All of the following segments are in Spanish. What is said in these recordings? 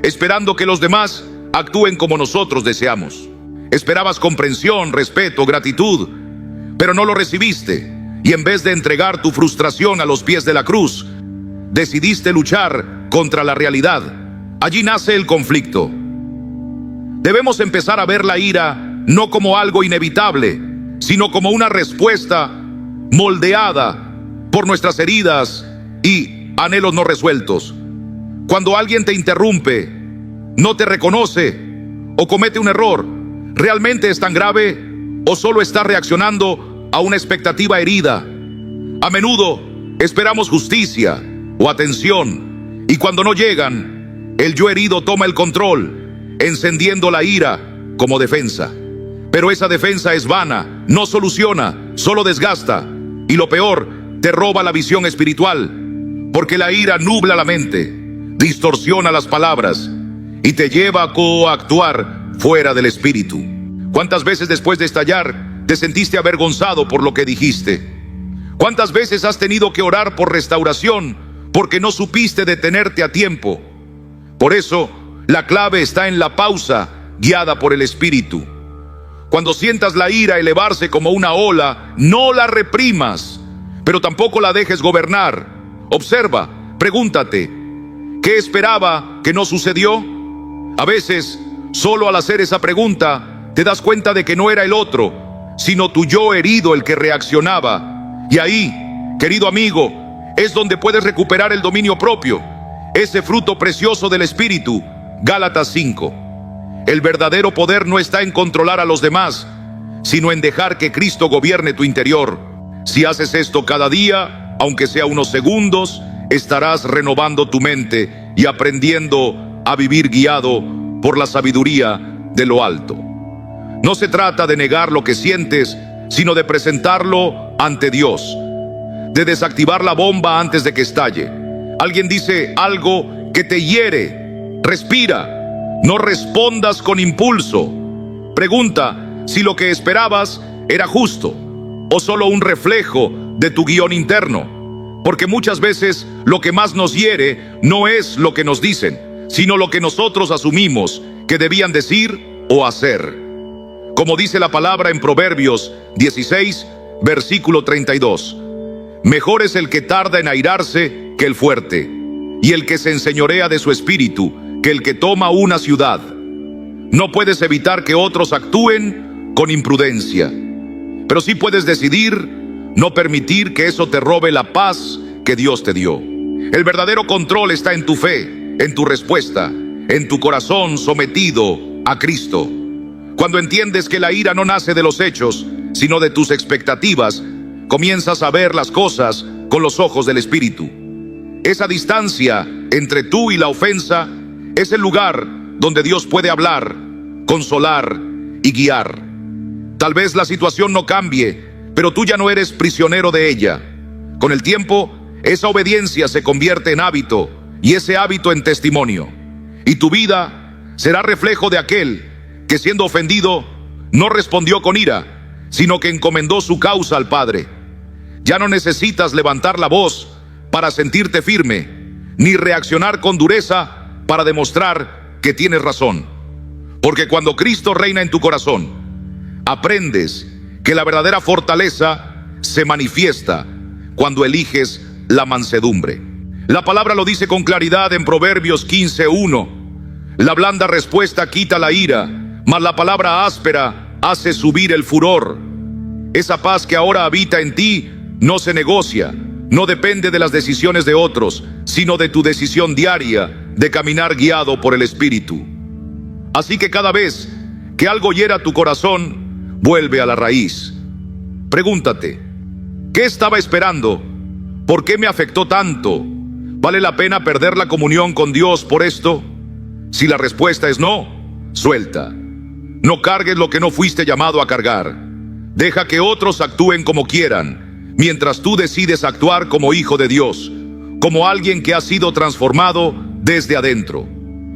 esperando que los demás actúen como nosotros deseamos. Esperabas comprensión, respeto, gratitud, pero no lo recibiste. Y en vez de entregar tu frustración a los pies de la cruz, decidiste luchar contra la realidad. Allí nace el conflicto. Debemos empezar a ver la ira no como algo inevitable, sino como una respuesta moldeada por nuestras heridas y anhelos no resueltos. Cuando alguien te interrumpe, no te reconoce o comete un error, ¿realmente es tan grave o solo está reaccionando a una expectativa herida? A menudo esperamos justicia o atención, y cuando no llegan, el yo herido toma el control, encendiendo la ira como defensa. Pero esa defensa es vana, no soluciona, solo desgasta, y lo peor, te roba la visión espiritual, porque la ira nubla la mente, distorsiona las palabras y te lleva a coactuar fuera del espíritu. ¿Cuántas veces después de estallar te sentiste avergonzado por lo que dijiste? ¿Cuántas veces has tenido que orar por restauración porque no supiste detenerte a tiempo? Por eso, la clave está en la pausa guiada por el espíritu. Cuando sientas la ira elevarse como una ola, no la reprimas, pero tampoco la dejes gobernar. Observa, pregúntate, ¿qué esperaba que no sucedió? A veces, solo al hacer esa pregunta, te das cuenta de que no era el otro, sino tu yo herido el que reaccionaba. Y ahí, querido amigo, es donde puedes recuperar el dominio propio, ese fruto precioso del Espíritu. Gálatas 5. El verdadero poder no está en controlar a los demás, sino en dejar que Cristo gobierne tu interior. Si haces esto cada día, aunque sea unos segundos, estarás renovando tu mente y aprendiendo a vivir guiado por la sabiduría de lo alto. No se trata de negar lo que sientes, sino de presentarlo ante Dios, de desactivar la bomba antes de que estalle. Alguien dice algo que te hiere, respira. No respondas con impulso. Pregunta si lo que esperabas era justo o solo un reflejo de tu guión interno. Porque muchas veces lo que más nos hiere no es lo que nos dicen, sino lo que nosotros asumimos que debían decir o hacer. Como dice la palabra en Proverbios 16, versículo 32. Mejor es el que tarda en airarse que el fuerte, y el que se enseñorea de su espíritu que el que toma una ciudad. No puedes evitar que otros actúen con imprudencia, pero sí puedes decidir no permitir que eso te robe la paz que Dios te dio. El verdadero control está en tu fe, en tu respuesta, en tu corazón sometido a Cristo. Cuando entiendes que la ira no nace de los hechos, sino de tus expectativas, comienzas a ver las cosas con los ojos del Espíritu. Esa distancia entre tú y la ofensa es el lugar donde Dios puede hablar, consolar y guiar. Tal vez la situación no cambie, pero tú ya no eres prisionero de ella. Con el tiempo, esa obediencia se convierte en hábito y ese hábito en testimonio. Y tu vida será reflejo de aquel que, siendo ofendido, no respondió con ira, sino que encomendó su causa al Padre. Ya no necesitas levantar la voz para sentirte firme, ni reaccionar con dureza para demostrar que tienes razón. Porque cuando Cristo reina en tu corazón, aprendes que la verdadera fortaleza se manifiesta cuando eliges la mansedumbre. La palabra lo dice con claridad en Proverbios 15:1. La blanda respuesta quita la ira, mas la palabra áspera hace subir el furor. Esa paz que ahora habita en ti no se negocia, no depende de las decisiones de otros, sino de tu decisión diaria de caminar guiado por el Espíritu. Así que cada vez que algo hiera tu corazón, vuelve a la raíz. Pregúntate, ¿qué estaba esperando? ¿Por qué me afectó tanto? ¿Vale la pena perder la comunión con Dios por esto? Si la respuesta es no, suelta. No cargues lo que no fuiste llamado a cargar. Deja que otros actúen como quieran, mientras tú decides actuar como hijo de Dios, como alguien que ha sido transformado desde adentro.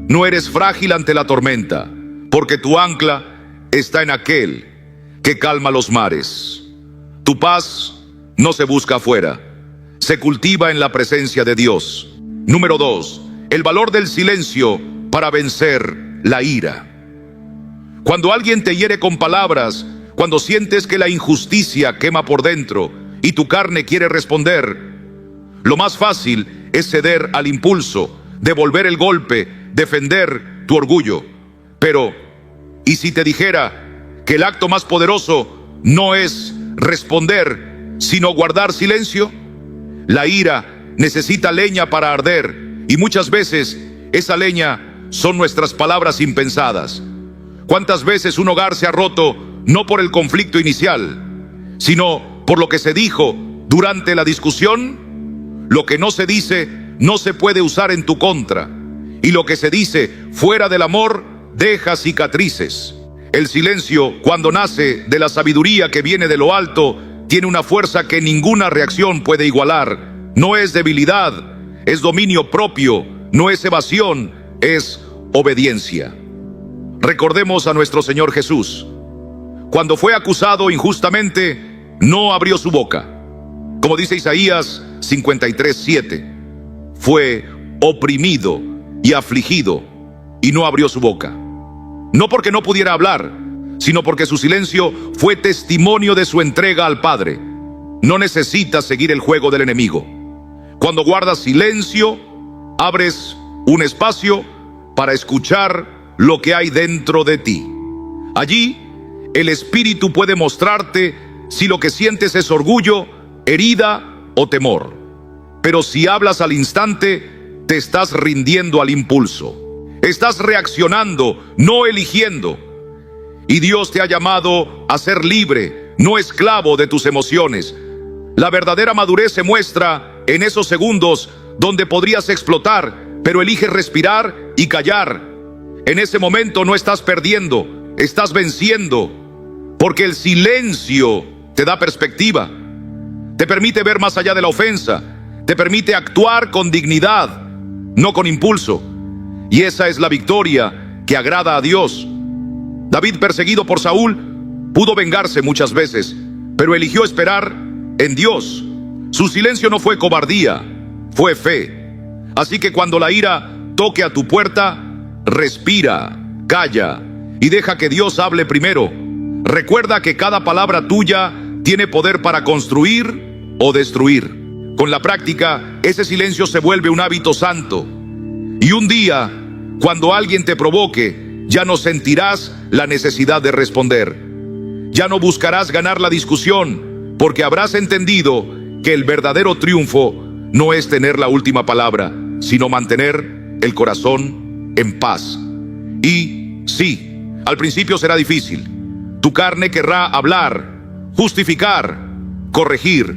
No eres frágil ante la tormenta, porque tu ancla está en aquel que calma los mares. Tu paz no se busca afuera, se cultiva en la presencia de Dios. Número 2. El valor del silencio para vencer la ira. Cuando alguien te hiere con palabras, cuando sientes que la injusticia quema por dentro y tu carne quiere responder, lo más fácil es ceder al impulso, devolver el golpe, defender tu orgullo. Pero, ¿y si te dijera que el acto más poderoso no es responder, sino guardar silencio? La ira necesita leña para arder, y muchas veces esa leña son nuestras palabras impensadas. ¿Cuántas veces un hogar se ha roto no por el conflicto inicial, sino por lo que se dijo durante la discusión? Lo que no se dice no se puede usar en tu contra, y lo que se dice fuera del amor deja cicatrices. El silencio, cuando nace de la sabiduría que viene de lo alto, tiene una fuerza que ninguna reacción puede igualar. No es debilidad, es dominio propio, no es evasión, es obediencia. Recordemos a nuestro Señor Jesús. Cuando fue acusado injustamente, no abrió su boca. Como dice Isaías 53:7, fue oprimido y afligido y no abrió su boca. No porque no pudiera hablar, sino porque su silencio fue testimonio de su entrega al Padre. No necesitas seguir el juego del enemigo. Cuando guardas silencio, abres un espacio para escuchar lo que hay dentro de ti. Allí, el Espíritu puede mostrarte si lo que sientes es orgullo, herida o temor. Pero si hablas al instante, te estás rindiendo al impulso. Estás reaccionando, no eligiendo. Y Dios te ha llamado a ser libre, no esclavo de tus emociones. La verdadera madurez se muestra en esos segundos donde podrías explotar, pero eliges respirar y callar. En ese momento no estás perdiendo, estás venciendo, porque el silencio te da perspectiva, te permite ver más allá de la ofensa, te permite actuar con dignidad, no con impulso. Y esa es la victoria que agrada a Dios. David, perseguido por Saúl, pudo vengarse muchas veces, pero eligió esperar en Dios. Su silencio no fue cobardía, fue fe. Así que cuando la ira toque a tu puerta, respira, calla y deja que Dios hable primero. Recuerda que cada palabra tuya tiene poder para construir o destruir. Con la práctica, ese silencio se vuelve un hábito santo. Y un día, cuando alguien te provoque, ya no sentirás la necesidad de responder. Ya no buscarás ganar la discusión, porque habrás entendido que el verdadero triunfo no es tener la última palabra, sino mantener el corazón en paz. Y sí, al principio será difícil. Tu carne querrá hablar, justificar, corregir,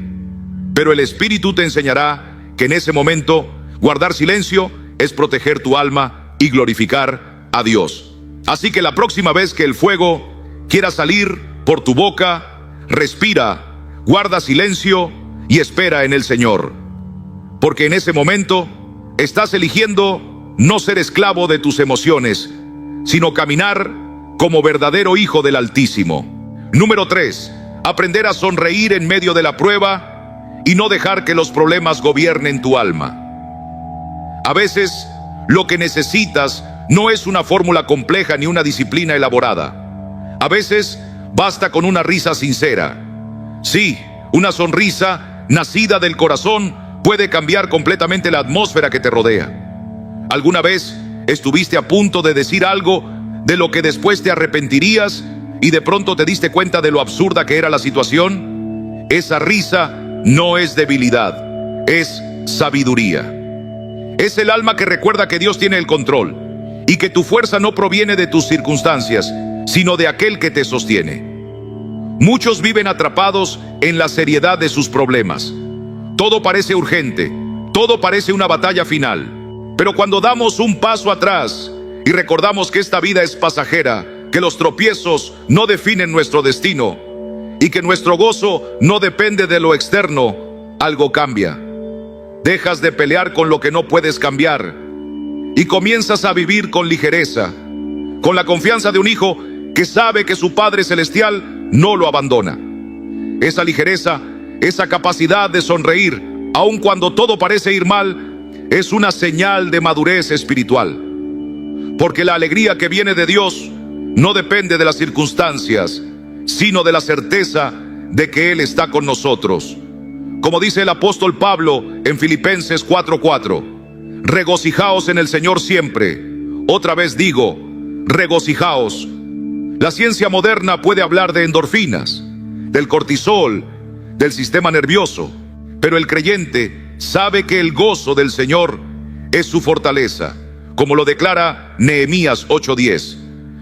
pero el Espíritu te enseñará que en ese momento guardar silencio es proteger tu alma y glorificar a Dios. Así que la próxima vez que el fuego quiera salir por tu boca, respira, guarda silencio y espera en el Señor. Porque en ese momento estás eligiendo no ser esclavo de tus emociones, sino caminar como verdadero hijo del Altísimo. Número 3. Aprender a sonreír en medio de la prueba y no dejar que los problemas gobiernen tu alma. A veces, lo que necesitas no es una fórmula compleja ni una disciplina elaborada. A veces, basta con una risa sincera. Sí, una sonrisa nacida del corazón puede cambiar completamente la atmósfera que te rodea. ¿Alguna vez estuviste a punto de decir algo de lo que después te arrepentirías y de pronto te diste cuenta de lo absurda que era la situación? Esa risa no es debilidad, es sabiduría. Es el alma que recuerda que Dios tiene el control y que tu fuerza no proviene de tus circunstancias, sino de aquel que te sostiene. Muchos viven atrapados en la seriedad de sus problemas. Todo parece urgente, todo parece una batalla final. Pero cuando damos un paso atrás y recordamos que esta vida es pasajera, que los tropiezos no definen nuestro destino y que nuestro gozo no depende de lo externo, algo cambia. Dejas de pelear con lo que no puedes cambiar y comienzas a vivir con ligereza, con la confianza de un hijo que sabe que su Padre Celestial no lo abandona. Esa ligereza, esa capacidad de sonreír, aun cuando todo parece ir mal, es una señal de madurez espiritual. Porque la alegría que viene de Dios no depende de las circunstancias, sino de la certeza de que Él está con nosotros. Como dice el apóstol Pablo en Filipenses 4:4, regocijaos en el Señor siempre. Otra vez digo, regocijaos. La ciencia moderna puede hablar de endorfinas, del cortisol, del sistema nervioso, pero el creyente sabe que el gozo del Señor es su fortaleza, como lo declara Nehemías 8:10.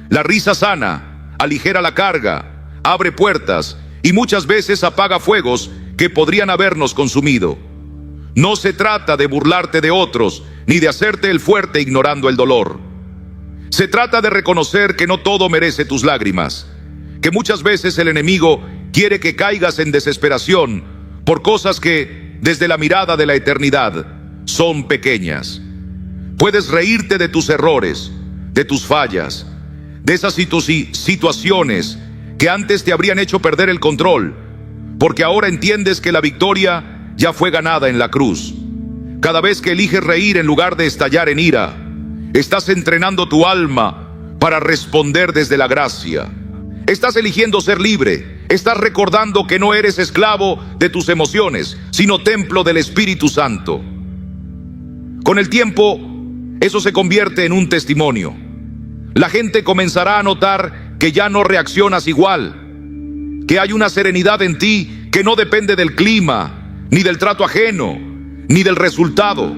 La risa sana aligera la carga, abre puertas y muchas veces apaga fuegos que podrían habernos consumido. No se trata de burlarte de otros, ni de hacerte el fuerte ignorando el dolor. Se trata de reconocer que no todo merece tus lágrimas, que muchas veces el enemigo quiere que caigas en desesperación por cosas que, desde la mirada de la eternidad, son pequeñas. Puedes reírte de tus errores, de tus fallas, de esas situaciones que antes te habrían hecho perder el control, porque ahora entiendes que la victoria ya fue ganada en la cruz. Cada vez que eliges reír en lugar de estallar en ira, estás entrenando tu alma para responder desde la gracia. Estás eligiendo ser libre. Estás recordando que no eres esclavo de tus emociones, sino templo del Espíritu Santo. Con el tiempo, eso se convierte en un testimonio. La gente comenzará a notar que ya no reaccionas igual, que hay una serenidad en ti que no depende del clima, ni del trato ajeno, ni del resultado.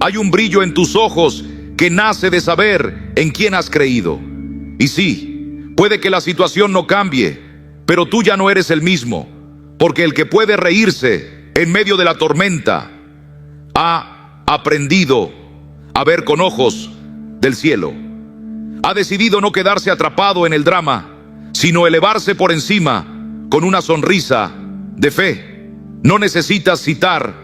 Hay un brillo en tus ojos que nace de saber en quién has creído. Y sí, puede que la situación no cambie, pero tú ya no eres el mismo, porque el que puede reírse en medio de la tormenta ha aprendido a ver con ojos del cielo. Ha decidido no quedarse atrapado en el drama, sino elevarse por encima con una sonrisa de fe. No necesitas citar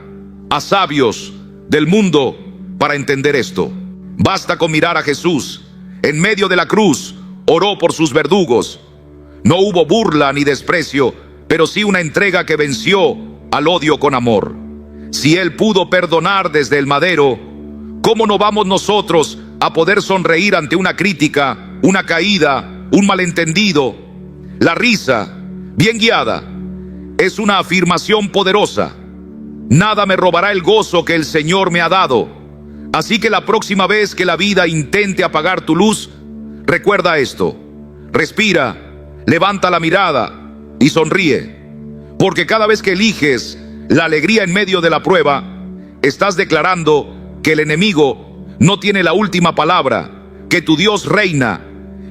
a sabios del mundo para entender esto. Basta con mirar a Jesús. En medio de la cruz oró por sus verdugos. No hubo burla ni desprecio, pero sí una entrega que venció al odio con amor. Si Él pudo perdonar desde el madero, ¿cómo no vamos nosotros a poder sonreír ante una crítica, una caída, un malentendido? La risa, bien guiada, es una afirmación poderosa. Nada me robará el gozo que el Señor me ha dado. Así que la próxima vez que la vida intente apagar tu luz, recuerda esto. Respira, levanta la mirada y sonríe. Porque cada vez que eliges la alegría en medio de la prueba, estás declarando que el enemigo no tiene la última palabra, que tu Dios reina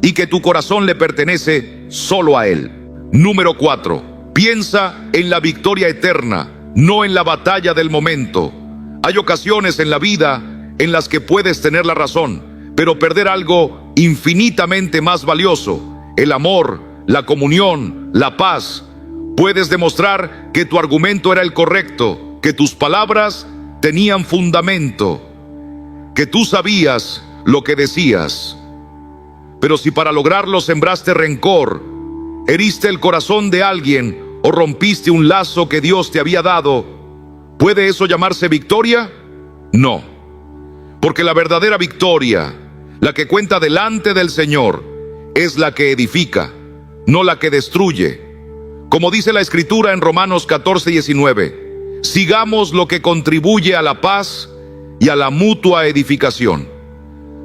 y que tu corazón le pertenece solo a Él. Número 4. Piensa en la victoria eterna, no en la batalla del momento. Hay ocasiones en la vida en las que puedes tener la razón, pero perder algo infinitamente más valioso, el amor, la comunión, la paz. Puedes demostrar que tu argumento era el correcto, que tus palabras tenían fundamento, que tú sabías lo que decías. Pero si para lograrlo sembraste rencor, heriste el corazón de alguien o rompiste un lazo que Dios te había dado, ¿puede eso llamarse victoria? No, porque la verdadera victoria, la que cuenta delante del Señor, es la que edifica, no la que destruye. Como dice la Escritura en Romanos 14:19, sigamos lo que contribuye a la paz y a la mutua edificación.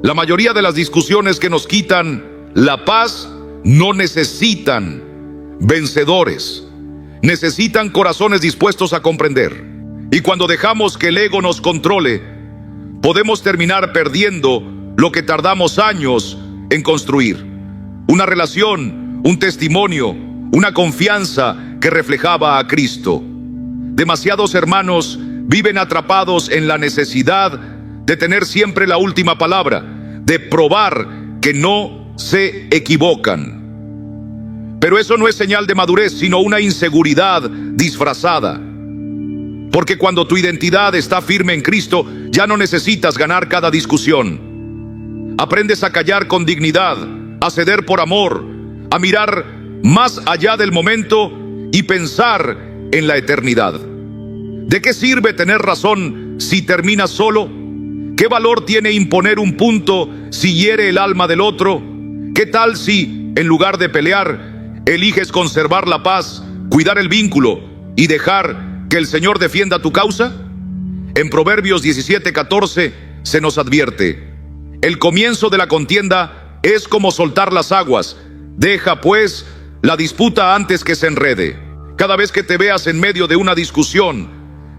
La mayoría de las discusiones que nos quitan la paz no necesitan vencedores, necesitan corazones dispuestos a comprender. Y cuando dejamos que el ego nos controle, podemos terminar perdiendo lo que tardamos años en construir. Una relación, un testimonio, una confianza que reflejaba a Cristo. Demasiados hermanos viven atrapados en la necesidad de tener siempre la última palabra, de probar que no se equivocan. Pero eso no es señal de madurez, sino una inseguridad disfrazada. Porque cuando tu identidad está firme en Cristo, ya no necesitas ganar cada discusión. Aprendes a callar con dignidad, a ceder por amor, a mirar más allá del momento y pensar en la eternidad. ¿De qué sirve tener razón si terminas solo? ¿Qué valor tiene imponer un punto si hiere el alma del otro? ¿Qué tal si, en lugar de pelear, eliges conservar la paz, cuidar el vínculo y dejar que el Señor defienda tu causa? En Proverbios 17:14 se nos advierte: el comienzo de la contienda es como soltar las aguas. Deja, pues, la disputa antes que se enrede. Cada vez que te veas en medio de una discusión,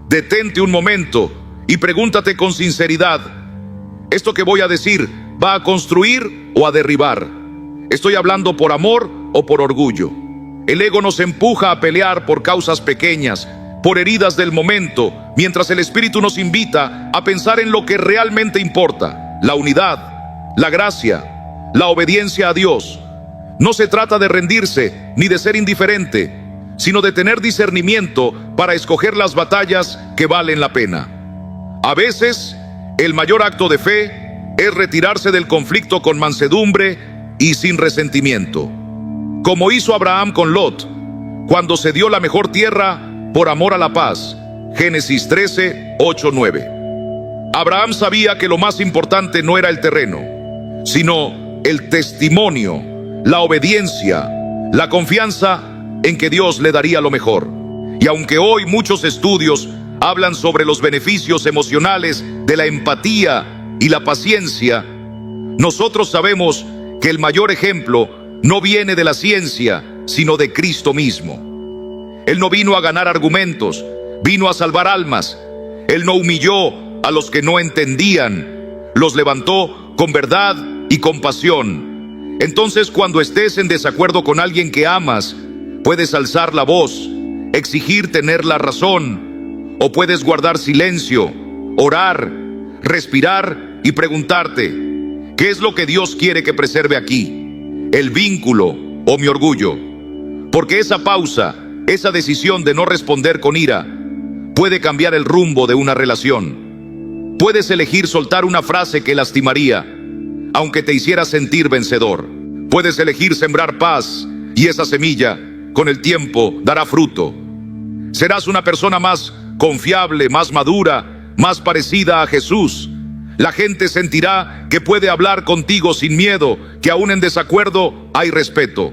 detente un momento y pregúntate con sinceridad: ¿esto que voy a decir va a construir o a derribar? ¿Estoy hablando por amor o por orgullo? El ego nos empuja a pelear por causas pequeñas, por heridas del momento, mientras el Espíritu nos invita a pensar en lo que realmente importa: la unidad, la gracia, la obediencia a Dios. No se trata de rendirse ni de ser indiferente, sino de tener discernimiento para escoger las batallas que valen la pena. A veces, el mayor acto de fe es retirarse del conflicto con mansedumbre y sin resentimiento, como hizo Abraham con Lot, cuando cedió la mejor tierra por amor a la paz. Génesis 13, 8, 9. Abraham sabía que lo más importante no era el terreno, sino el testimonio, la obediencia, la confianza en que Dios le daría lo mejor. Y aunque hoy muchos estudios hablan sobre los beneficios emocionales de la empatía y la paciencia, nosotros sabemos que el mayor ejemplo no viene de la ciencia, sino de Cristo mismo. Él no vino a ganar argumentos, vino a salvar almas. Él no humilló a los que no entendían, los levantó con verdad y compasión. Entonces, cuando estés en desacuerdo con alguien que amas, puedes alzar la voz, exigir tener la razón, o puedes guardar silencio, orar, respirar y preguntarte: ¿qué es lo que Dios quiere que preserve aquí? ¿El vínculo o mi orgullo? Porque esa pausa, esa decisión de no responder con ira, puede cambiar el rumbo de una relación. Puedes elegir soltar una frase que lastimaría, aunque te hiciera sentir vencedor. Puedes elegir sembrar paz, y esa semilla, con el tiempo, dará fruto. Serás una persona más confiable, más madura, más parecida a Jesús. La gente sentirá que puede hablar contigo sin miedo, que aún en desacuerdo hay respeto.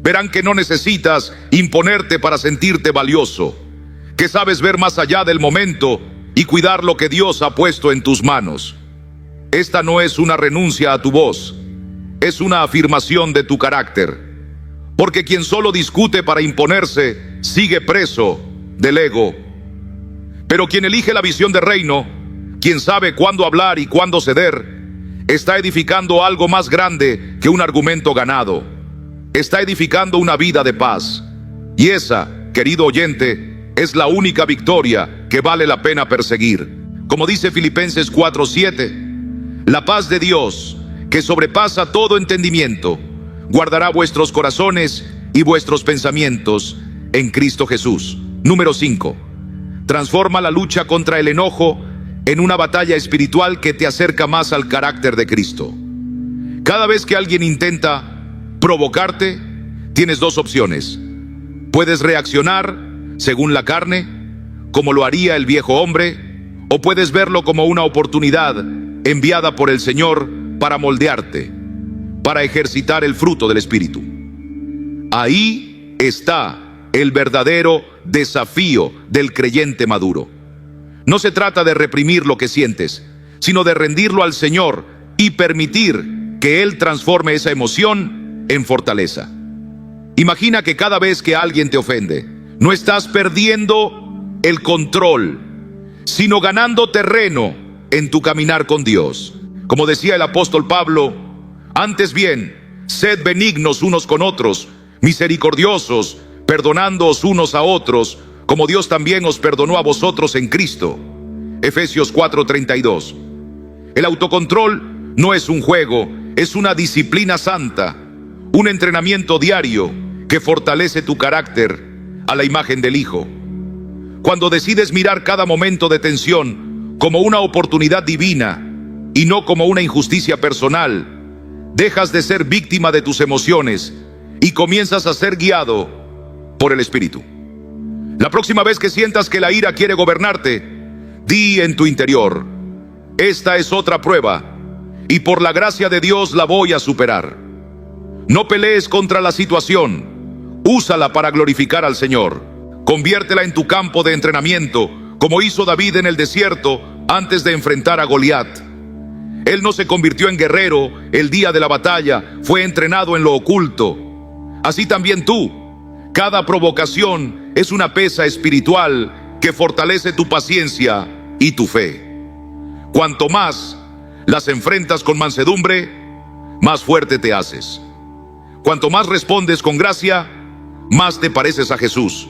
Verán que no necesitas imponerte para sentirte valioso, que sabes ver más allá del momento y cuidar lo que Dios ha puesto en tus manos. Esta no es una renuncia a tu voz, es una afirmación de tu carácter. Porque quien solo discute para imponerse sigue preso del ego. Pero quien elige la visión de reino, quien sabe cuándo hablar y cuándo ceder, está edificando algo más grande que un argumento ganado. Está edificando una vida de paz. Y esa, querido oyente, es la única victoria que vale la pena perseguir. Como dice Filipenses 4:7, la paz de Dios, que sobrepasa todo entendimiento, guardará vuestros corazones y vuestros pensamientos en Cristo Jesús. Número 5. Transforma la lucha contra el enojo en una batalla espiritual que te acerca más al carácter de Cristo. Cada vez que alguien intenta provocarte, tienes dos opciones. Puedes reaccionar según la carne, como lo haría el viejo hombre, o puedes verlo como una oportunidad enviada por el Señor para moldearte, para ejercitar el fruto del Espíritu. Ahí está el verdadero desafío del creyente maduro. No se trata de reprimir lo que sientes, sino de rendirlo al Señor y permitir que Él transforme esa emoción en fortaleza. Imagina que cada vez que alguien te ofende, no estás perdiendo el control, sino ganando terreno en tu caminar con Dios. Como decía el apóstol Pablo: antes bien, sed benignos unos con otros, misericordiosos, perdonándoos unos a otros, como Dios también os perdonó a vosotros en Cristo. Efesios 4:32. El autocontrol no es un juego, es una disciplina santa, un entrenamiento diario que fortalece tu carácter a la imagen del Hijo. Cuando decides mirar cada momento de tensión como una oportunidad divina y no como una injusticia personal, dejas de ser víctima de tus emociones y comienzas a ser guiado por el Espíritu. La próxima vez que sientas que la ira quiere gobernarte, di en tu interior: esta es otra prueba, y por la gracia de Dios la voy a superar. No pelees contra la situación, úsala para glorificar al Señor. Conviértela en tu campo de entrenamiento, como hizo David en el desierto antes de enfrentar a Goliat. Él no se convirtió en guerrero el día de la batalla, fue entrenado en lo oculto. Así también tú. Cada provocación es una pesa espiritual que fortalece tu paciencia y tu fe. Cuanto más las enfrentas con mansedumbre, más fuerte te haces. Cuanto más respondes con gracia, más te pareces a Jesús.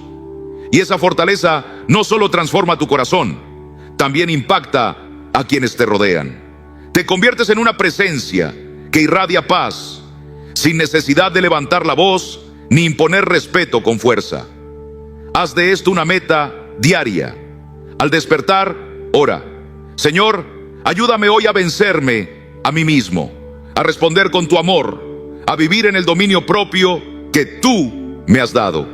Y esa fortaleza no solo transforma tu corazón, también impacta a quienes te rodean. Te conviertes en una presencia que irradia paz, sin necesidad de levantar la voz ni imponer respeto con fuerza. Haz de esto una meta diaria. Al despertar, ora: Señor, ayúdame hoy a vencerme a mí mismo, a responder con tu amor, a vivir en el dominio propio que tú me has dado.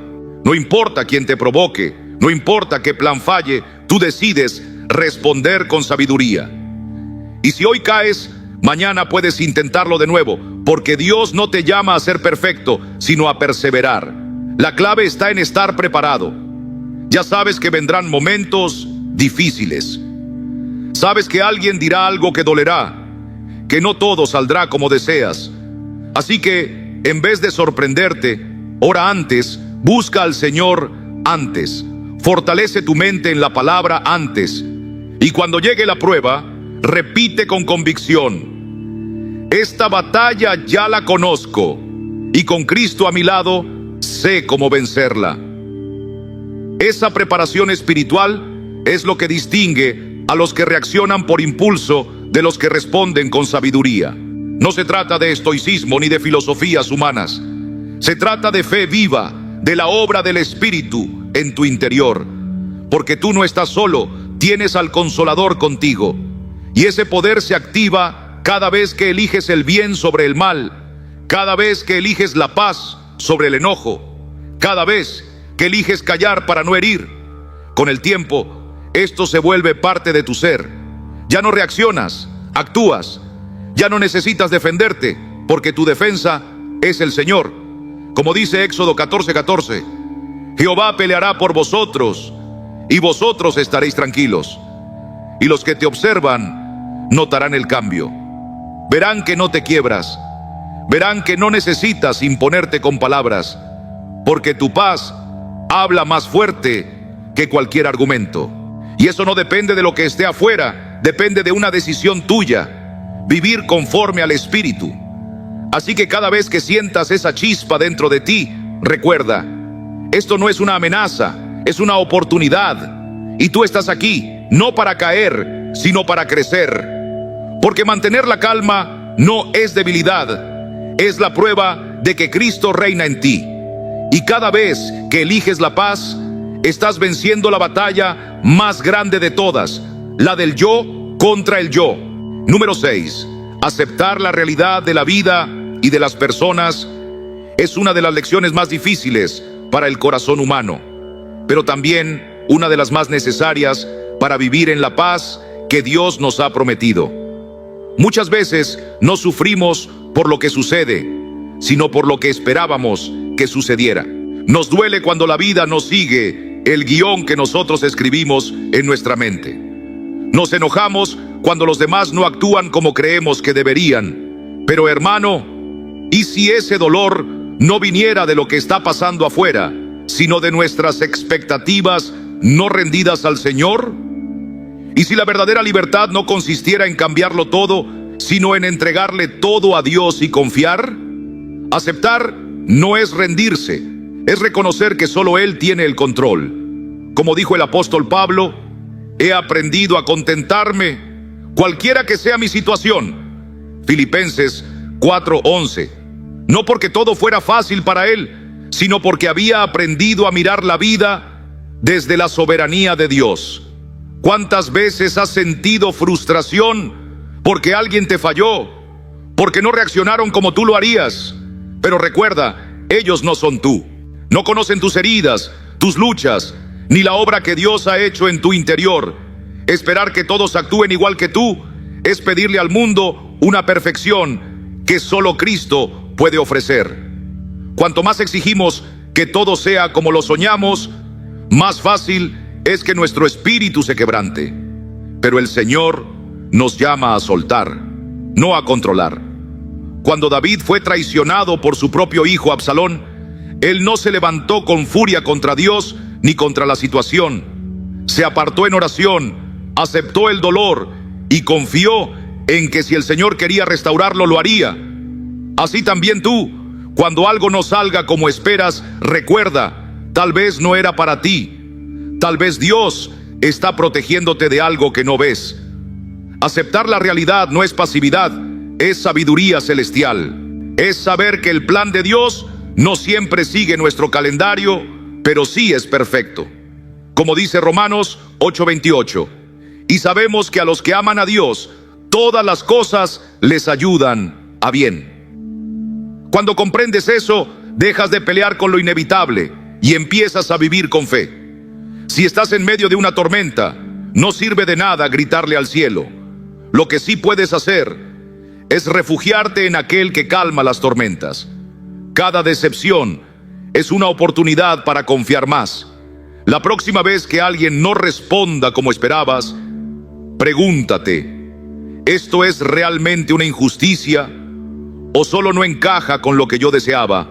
No importa quién te provoque, no importa qué plan falle, tú decides responder con sabiduría. Y si hoy caes, mañana puedes intentarlo de nuevo, porque Dios no te llama a ser perfecto, sino a perseverar. La clave está en estar preparado. Ya sabes que vendrán momentos difíciles. Sabes que alguien dirá algo que dolerá, que no todo saldrá como deseas. Así que, en vez de sorprenderte, ora antes, busca al Señor antes, fortalece tu mente en la palabra antes, y cuando llegue la prueba, repite con convicción: esta batalla ya la conozco, y con Cristo a mi lado, sé cómo vencerla. Esa preparación espiritual es lo que distingue a los que reaccionan por impulso de los que responden con sabiduría. No se trata de estoicismo ni de filosofías humanas. Se trata de fe viva, de la obra del Espíritu en tu interior. Porque tú no estás solo, tienes al Consolador contigo. Y ese poder se activa cada vez que eliges el bien sobre el mal, cada vez que eliges la paz sobre el enojo, cada vez que eliges callar para no herir. Con el tiempo, esto se vuelve parte de tu ser. Ya no reaccionas, actúas. Ya no necesitas defenderte, porque tu defensa es el Señor. Como dice Éxodo 14:14, Jehová peleará por vosotros, y vosotros estaréis tranquilos. Y los que te observan notarán el cambio. Verán que no te quiebras. Verán que no necesitas imponerte con palabras, porque tu paz habla más fuerte que cualquier argumento. Y eso no depende de lo que esté afuera, depende de una decisión tuya. Vivir conforme al Espíritu. Así que cada vez que sientas esa chispa dentro de ti, recuerda: esto no es una amenaza, es una oportunidad. Y tú estás aquí, no para caer, sino para crecer. Porque mantener la calma no es debilidad, es la prueba de que Cristo reina en ti. Y cada vez que eliges la paz, estás venciendo la batalla más grande de todas, la del yo contra el yo. Número 6. Aceptar la realidad de la vida y de las personas es una de las lecciones más difíciles para el corazón humano, pero también una de las más necesarias para vivir en la paz que Dios nos ha prometido. Muchas veces no sufrimos por lo que sucede, sino por lo que esperábamos que sucediera. Nos duele cuando la vida no sigue el guión que nosotros escribimos en nuestra mente. Nos enojamos cuando los demás no actúan como creemos que deberían. Pero hermano, ¿y si ese dolor no viniera de lo que está pasando afuera, sino de nuestras expectativas no rendidas al Señor? ¿Y si la verdadera libertad no consistiera en cambiarlo todo, sino en entregarle todo a Dios y confiar? Aceptar no es rendirse, es reconocer que solo Él tiene el control. Como dijo el apóstol Pablo: he aprendido a contentarme cualquiera que sea mi situación. Filipenses 4:11. No porque todo fuera fácil para él, sino porque había aprendido a mirar la vida desde la soberanía de Dios. ¿Cuántas veces has sentido frustración porque alguien te falló, porque no reaccionaron como tú lo harías? Pero recuerda, ellos no son tú. No conocen tus heridas, tus luchas, ni la obra que Dios ha hecho en tu interior. Esperar que todos actúen igual que tú es pedirle al mundo una perfección que solo Cristo puede ofrecer. Cuanto más exigimos que todo sea como lo soñamos, más fácil es que nuestro espíritu se quebrante. Pero el Señor nos llama a soltar, no a controlar. Cuando David fue traicionado por su propio hijo Absalón, él no se levantó con furia contra Dios ni contra la situación. Se apartó en oración, aceptó el dolor y confió en que si el Señor quería restaurarlo, lo haría. Así también tú, cuando algo no salga como esperas, recuerda, tal vez no era para ti. Tal vez Dios está protegiéndote de algo que no ves. Aceptar la realidad no es pasividad, es sabiduría celestial. Es saber que el plan de Dios no siempre sigue nuestro calendario, pero sí es perfecto. Como dice Romanos 8:28, y sabemos que a los que aman a Dios, todas las cosas les ayudan a bien. Cuando comprendes eso, dejas de pelear con lo inevitable y empiezas a vivir con fe. Si estás en medio de una tormenta, no sirve de nada gritarle al cielo. Lo que sí puedes hacer es refugiarte en aquel que calma las tormentas. Cada decepción es una oportunidad para confiar más. La próxima vez que alguien no responda como esperabas, pregúntate, ¿esto es realmente una injusticia o solo no encaja con lo que yo deseaba?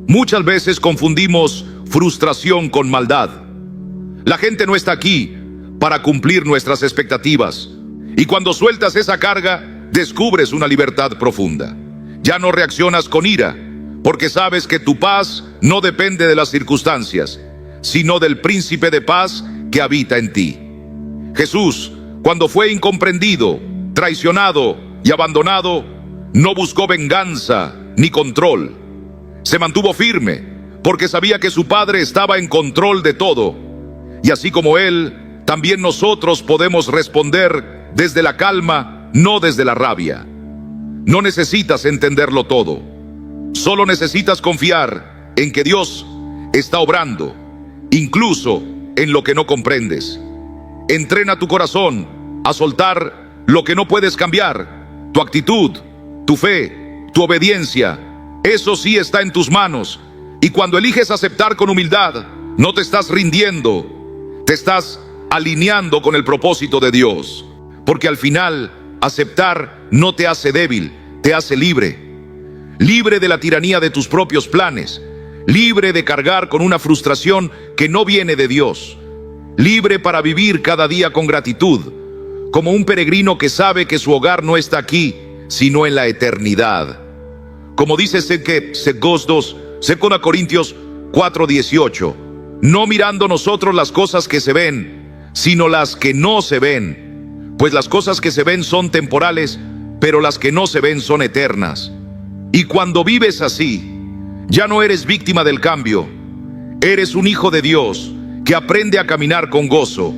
Muchas veces confundimos frustración con maldad. La gente no está aquí para cumplir nuestras expectativas. Y cuando sueltas esa carga, descubres una libertad profunda. Ya no reaccionas con ira, porque sabes que tu paz no depende de las circunstancias, sino del príncipe de paz que habita en ti. Jesús, cuando fue incomprendido, traicionado y abandonado, no buscó venganza ni control. Se mantuvo firme, porque sabía que su Padre estaba en control de todo. Y así como Él, también nosotros podemos responder desde la calma, no desde la rabia. No necesitas entenderlo todo. Solo necesitas confiar en que Dios está obrando, incluso en lo que no comprendes. Entrena tu corazón a soltar lo que no puedes cambiar. Tu actitud, tu fe, tu obediencia, eso sí está en tus manos. Y cuando eliges aceptar con humildad, no te estás rindiendo, te estás alineando con el propósito de Dios. Porque al final, aceptar no te hace débil, te hace libre. Libre de la tiranía de tus propios planes. Libre de cargar con una frustración que no viene de Dios. Libre para vivir cada día con gratitud, como un peregrino que sabe que su hogar no está aquí, sino en la eternidad. Como dice 2 Corintios 4:18, no mirando nosotros las cosas que se ven, sino las que no se ven. Pues las cosas que se ven son temporales, pero las que no se ven son eternas. Y cuando vives así, ya no eres víctima del cambio. Eres un hijo de Dios que aprende a caminar con gozo,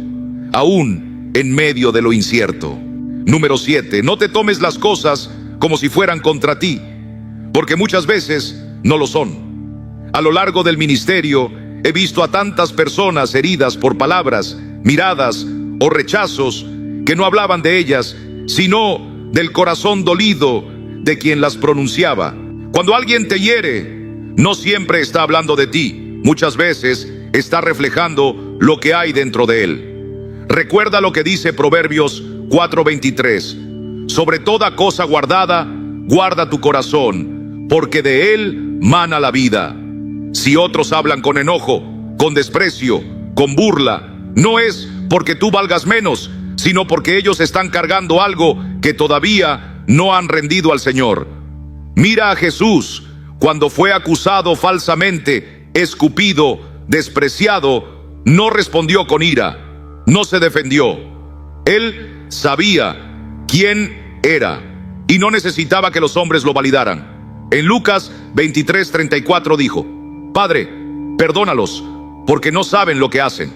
aún en medio de lo incierto. Número 7. No te tomes las cosas como si fueran contra ti, porque muchas veces no lo son. A lo largo del ministerio he visto a tantas personas heridas por palabras, miradas o rechazos que no hablaban de ellas, sino del corazón dolido de quien las pronunciaba. Cuando alguien te hiere, no siempre está hablando de ti, muchas veces está reflejando lo que hay dentro de él. Recuerda lo que dice Proverbios 4:23. Sobre toda cosa guardada, guarda tu corazón, porque de él mana la vida. Si otros hablan con enojo, con desprecio, con burla, no es porque tú valgas menos, sino porque ellos están cargando algo que todavía no han rendido al Señor. Mira a Jesús cuando fue acusado falsamente, escupido, despreciado, no respondió con ira, no se defendió. Él sabía quién era y no necesitaba que los hombres lo validaran. En Lucas 23:34 dijo: Padre, perdónalos, porque no saben lo que hacen.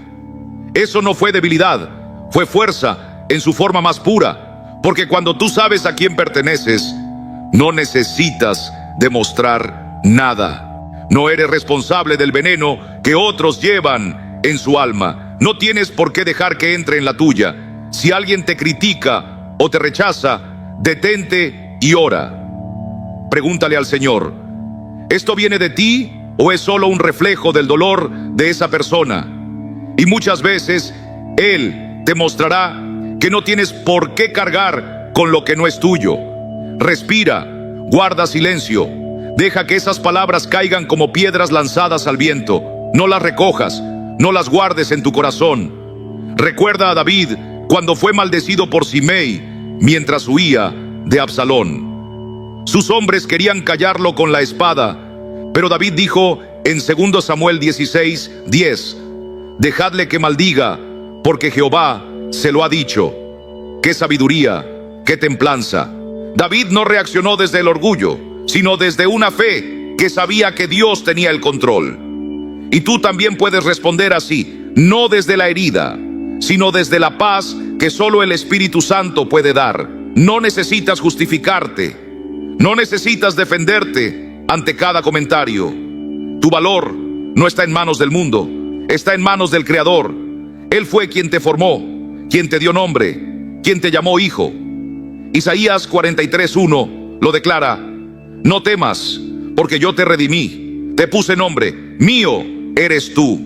Eso no fue debilidad, fue fuerza en su forma más pura, porque cuando tú sabes a quién perteneces, no necesitas demostrar nada. No eres responsable del veneno que otros llevan en su alma. No tienes por qué dejar que entre en la tuya. Si alguien te critica o te rechaza, detente y ora. Pregúntale al Señor, ¿esto viene de ti o es solo un reflejo del dolor de esa persona? Y muchas veces Él te mostrará que no tienes por qué cargar con lo que no es tuyo. Respira, guarda silencio, deja que esas palabras caigan como piedras lanzadas al viento. No las recojas, no las guardes en tu corazón. Recuerda a David cuando fue maldecido por Simei mientras huía de Absalón. Sus hombres querían callarlo con la espada, pero David dijo en 2 Samuel 16:10, dejadle que maldiga, porque Jehová se lo ha dicho. ¡Qué sabiduría, qué templanza! David no reaccionó desde el orgullo, sino desde una fe que sabía que Dios tenía el control. Y tú también puedes responder así, no desde la herida, sino desde la paz que solo el Espíritu Santo puede dar. No necesitas justificarte, no necesitas defenderte ante cada comentario. Tu valor no está en manos del mundo, está en manos del Creador. Él fue quien te formó, quien te dio nombre, quien te llamó hijo. Isaías 43:1 lo declara: no temas, porque yo te redimí, te puse nombre, mío eres tú.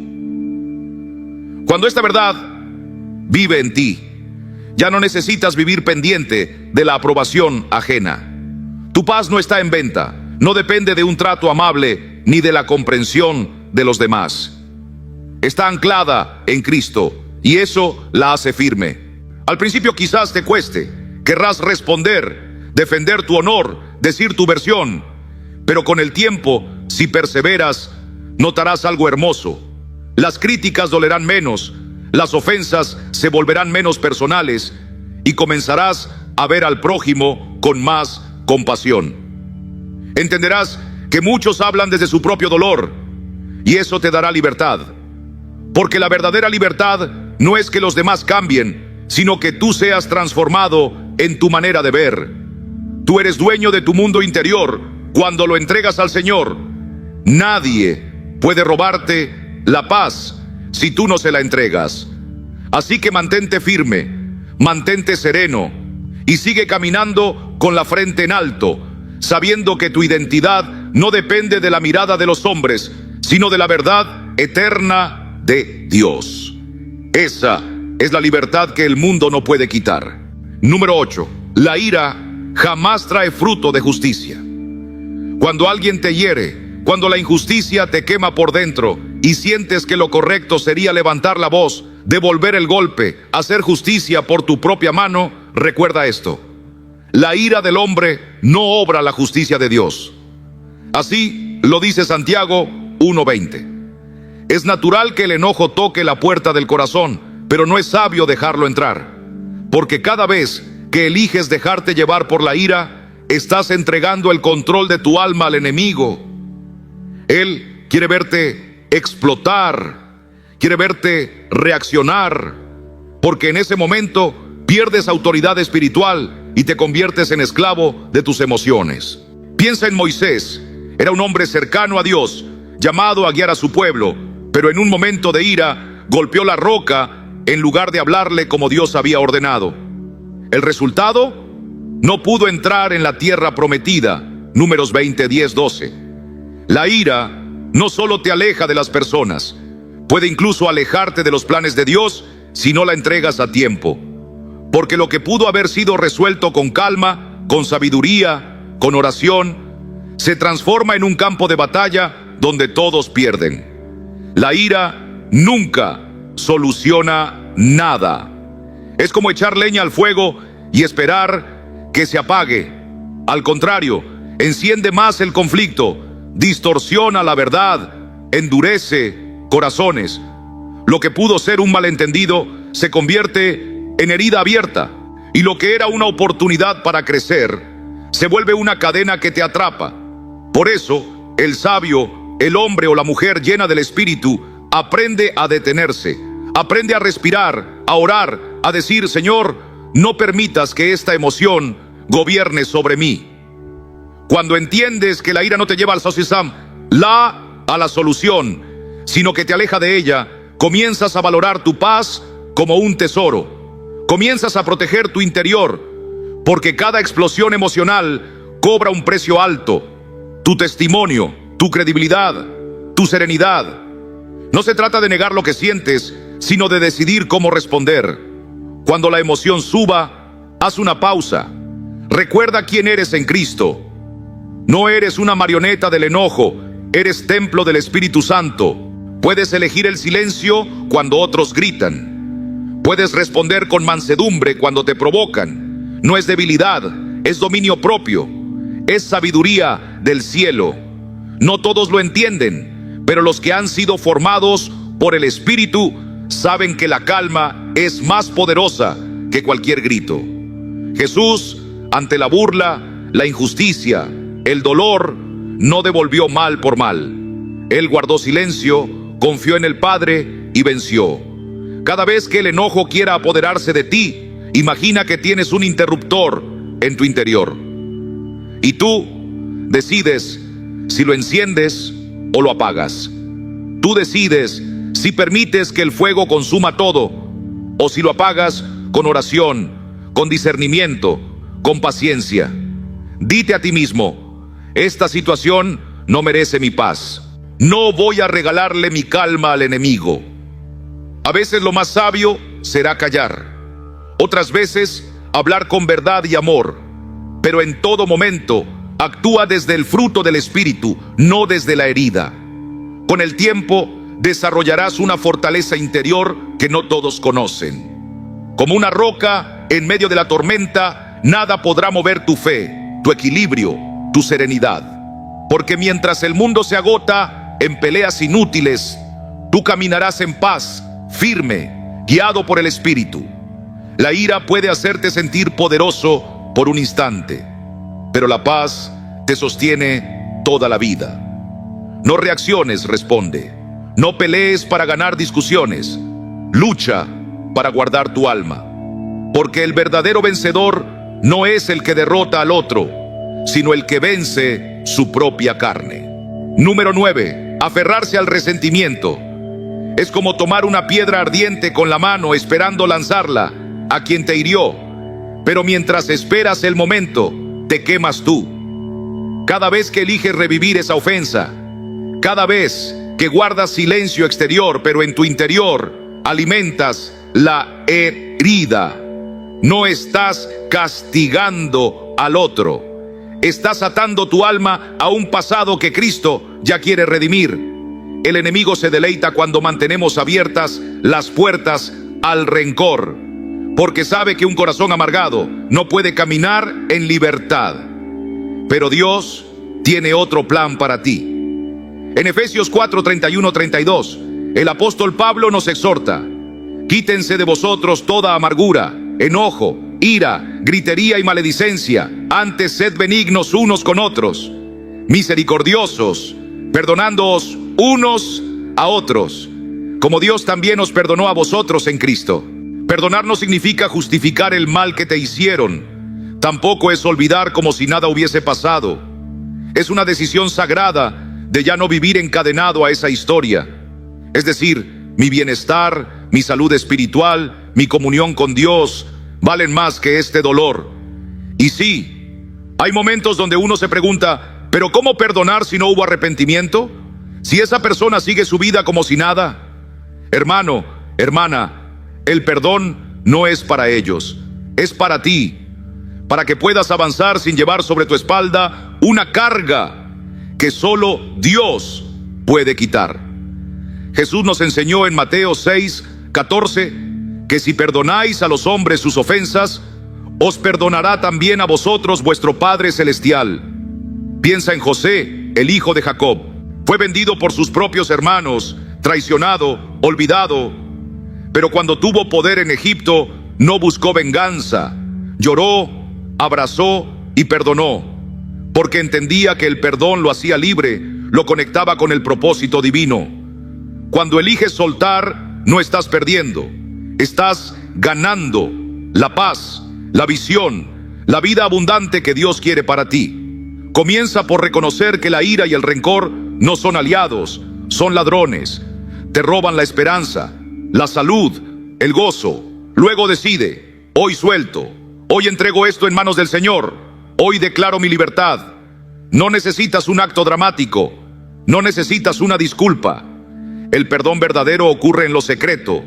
Cuando esta verdad vive en ti, ya no necesitas vivir pendiente de la aprobación ajena. Tu paz no está en venta, no depende de un trato amable ni de la comprensión de los demás. Está anclada en Cristo y eso la hace firme. Al principio quizás te cueste, querrás responder, defender tu honor, decir tu versión, pero con el tiempo, si perseveras, notarás algo hermoso. Las críticas dolerán menos, las ofensas se volverán menos personales y comenzarás a ver al prójimo con más compasión. Entenderás que muchos hablan desde su propio dolor y eso te dará libertad. Porque la verdadera libertad no es que los demás cambien, sino que tú seas transformado en tu manera de ver. Tú eres dueño de tu mundo interior cuando lo entregas al Señor. Nadie puede robarte la paz si tú no se la entregas. Así que mantente firme, mantente sereno y sigue caminando con la frente en alto, sabiendo que tu identidad no depende de la mirada de los hombres, sino de la verdad eterna de Dios. Esa es la libertad que el mundo no puede quitar. Número 8. La ira jamás trae fruto de justicia. Cuando alguien te hiere, cuando la injusticia te quema por dentro y sientes que lo correcto sería levantar la voz, devolver el golpe, hacer justicia por tu propia mano, recuerda esto: la ira del hombre no obra la justicia de Dios. Así lo dice Santiago 1:20. Es natural que el enojo toque la puerta del corazón, pero no es sabio dejarlo entrar, porque cada vez que eliges dejarte llevar por la ira, estás entregando el control de tu alma al enemigo. Él quiere verte explotar, quiere verte reaccionar, porque en ese momento pierdes autoridad espiritual y te conviertes en esclavo de tus emociones. Piensa en Moisés. Era un hombre cercano a Dios, llamado a guiar a su pueblo, pero en un momento de ira golpeó la roca en lugar de hablarle como Dios había ordenado. El resultado: no pudo entrar en la tierra prometida. Números 20:10-12. La ira no solo te aleja de las personas, puede incluso alejarte de los planes de Dios si no la entregas a tiempo. Porque lo que pudo haber sido resuelto con calma, con sabiduría, con oración, se transforma en un campo de batalla donde todos pierden. La ira nunca soluciona nada. Es como echar leña al fuego y esperar que se apague. Al contrario, enciende más el conflicto, distorsiona la verdad, endurece corazones. Lo que pudo ser un malentendido se convierte en herida abierta, y lo que era una oportunidad para crecer se vuelve una cadena que te atrapa. Por eso, el sabio, el hombre o la mujer llena del Espíritu, aprende a detenerse, aprende a respirar, a orar, a decir: Señor, no permitas que esta emoción gobierne sobre mí. Cuando entiendes que la ira no te lleva al sosisam, a la solución, sino que te aleja de ella, comienzas a valorar tu paz como un tesoro. Comienzas a proteger tu interior, porque cada explosión emocional cobra un precio alto. Tu testimonio, tu credibilidad, tu serenidad. No se trata de negar lo que sientes, sino de decidir cómo responder. Cuando la emoción suba, haz una pausa. Recuerda quién eres en Cristo. No eres una marioneta del enojo, eres templo del Espíritu Santo. Puedes elegir el silencio cuando otros gritan. Puedes responder con mansedumbre cuando te provocan. No es debilidad, es dominio propio. Es sabiduría del cielo. No todos lo entienden, pero los que han sido formados por el Espíritu saben que la calma es más poderosa que cualquier grito. Jesús, ante la burla, la injusticia, el dolor, no devolvió mal por mal. Él guardó silencio, confió en el Padre y venció. Cada vez que el enojo quiera apoderarse de ti, imagina que tienes un interruptor en tu interior. Y tú decides si lo enciendes o lo apagas. Tú decides si permites que el fuego consuma todo o si lo apagas con oración, con discernimiento, con paciencia. Dite a ti mismo: esta situación no merece mi paz. No voy a regalarle mi calma al enemigo. A veces lo más sabio será callar. Otras veces hablar con verdad y amor. Pero en todo momento actúa desde el fruto del Espíritu, no desde la herida. Con el tiempo desarrollarás una fortaleza interior que no todos conocen. Como una roca en medio de la tormenta, nada podrá mover tu fe, tu equilibrio, tu serenidad. Porque mientras el mundo se agota en peleas inútiles, tú caminarás en paz, firme, guiado por el Espíritu. La ira puede hacerte sentir poderoso por un instante, pero la paz te sostiene toda la vida. No reacciones, responde. No pelees para ganar discusiones. Lucha para guardar tu alma. Porque el verdadero vencedor no es el que derrota al otro, sino el que vence su propia carne. Número 9. Aferrarse al resentimiento. Es como tomar una piedra ardiente con la mano esperando lanzarla a quien te hirió. Pero mientras esperas el momento, te quemas tú. Cada vez que eliges revivir esa ofensa, cada vez que guardas silencio exterior, pero en tu interior alimentas la herida, no estás castigando al otro. Estás atando tu alma a un pasado que Cristo ya quiere redimir. El enemigo se deleita cuando mantenemos abiertas las puertas al rencor, porque sabe que un corazón amargado no puede caminar en libertad. Pero Dios tiene otro plan para ti. En Efesios 4, 31, 32, el apóstol Pablo nos exhorta: quítense de vosotros toda amargura, enojo, ira, gritería y maledicencia. Antes sed benignos unos con otros, misericordiosos, perdonándoos unos a otros, como Dios también os perdonó a vosotros en Cristo. Perdonar no significa justificar el mal que te hicieron. Tampoco es olvidar como si nada hubiese pasado. Es una decisión sagrada de ya no vivir encadenado a esa historia. Es decir, mi bienestar, mi salud espiritual, mi comunión con Dios valen más que este dolor. Y sí, hay momentos donde uno se pregunta: ¿pero cómo perdonar si no hubo arrepentimiento? Si esa persona sigue su vida como si nada. Hermano, hermana, el perdón no es para ellos, es para ti, para que puedas avanzar sin llevar sobre tu espalda una carga que solo Dios puede quitar. Jesús nos enseñó en Mateo 6, 14, que si perdonáis a los hombres sus ofensas, os perdonará también a vosotros vuestro Padre Celestial. Piensa en José, el hijo de Jacob. Fue vendido por sus propios hermanos, traicionado, olvidado. Pero cuando tuvo poder en Egipto, no buscó venganza. Lloró, abrazó y perdonó, porque entendía que el perdón lo hacía libre, lo conectaba con el propósito divino. Cuando eliges soltar, no estás perdiendo, estás ganando la paz, la visión, la vida abundante que Dios quiere para ti. Comienza por reconocer que la ira y el rencor no son aliados, son ladrones. Te roban la esperanza, la salud, el gozo. Luego decide: hoy suelto, Hoy entrego esto en manos del Señor. Hoy declaro mi libertad. No necesitas un acto dramático. No necesitas una disculpa. El perdón verdadero ocurre en lo secreto,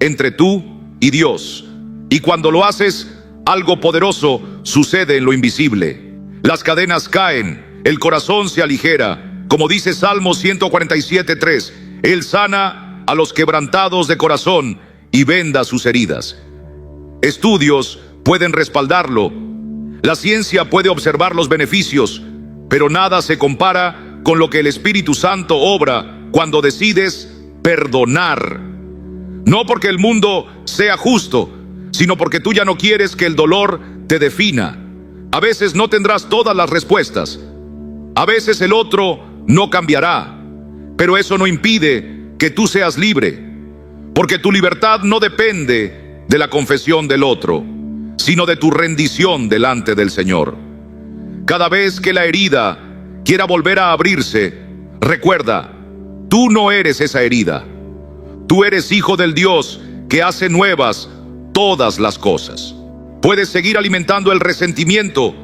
entre tú y Dios. Y cuando lo haces, algo poderoso sucede en lo invisible. Las cadenas caen, el corazón se aligera. Como dice Salmo 147:3, Él sana a los quebrantados de corazón y venda sus heridas. Estudios pueden respaldarlo. La ciencia puede observar los beneficios, pero nada se compara con lo que el Espíritu Santo obra cuando decides perdonar. No porque el mundo sea justo, sino porque tú ya no quieres que el dolor te defina. A veces no tendrás todas las respuestas. A veces el otro no cambiará. Pero eso no impide que tú seas libre. Porque tu libertad no depende de la confesión del otro, sino de tu rendición delante del Señor. Cada vez que la herida quiera volver a abrirse, recuerda, tú no eres esa herida. Tú eres hijo del Dios que hace nuevas todas las cosas. Puedes seguir alimentando el resentimiento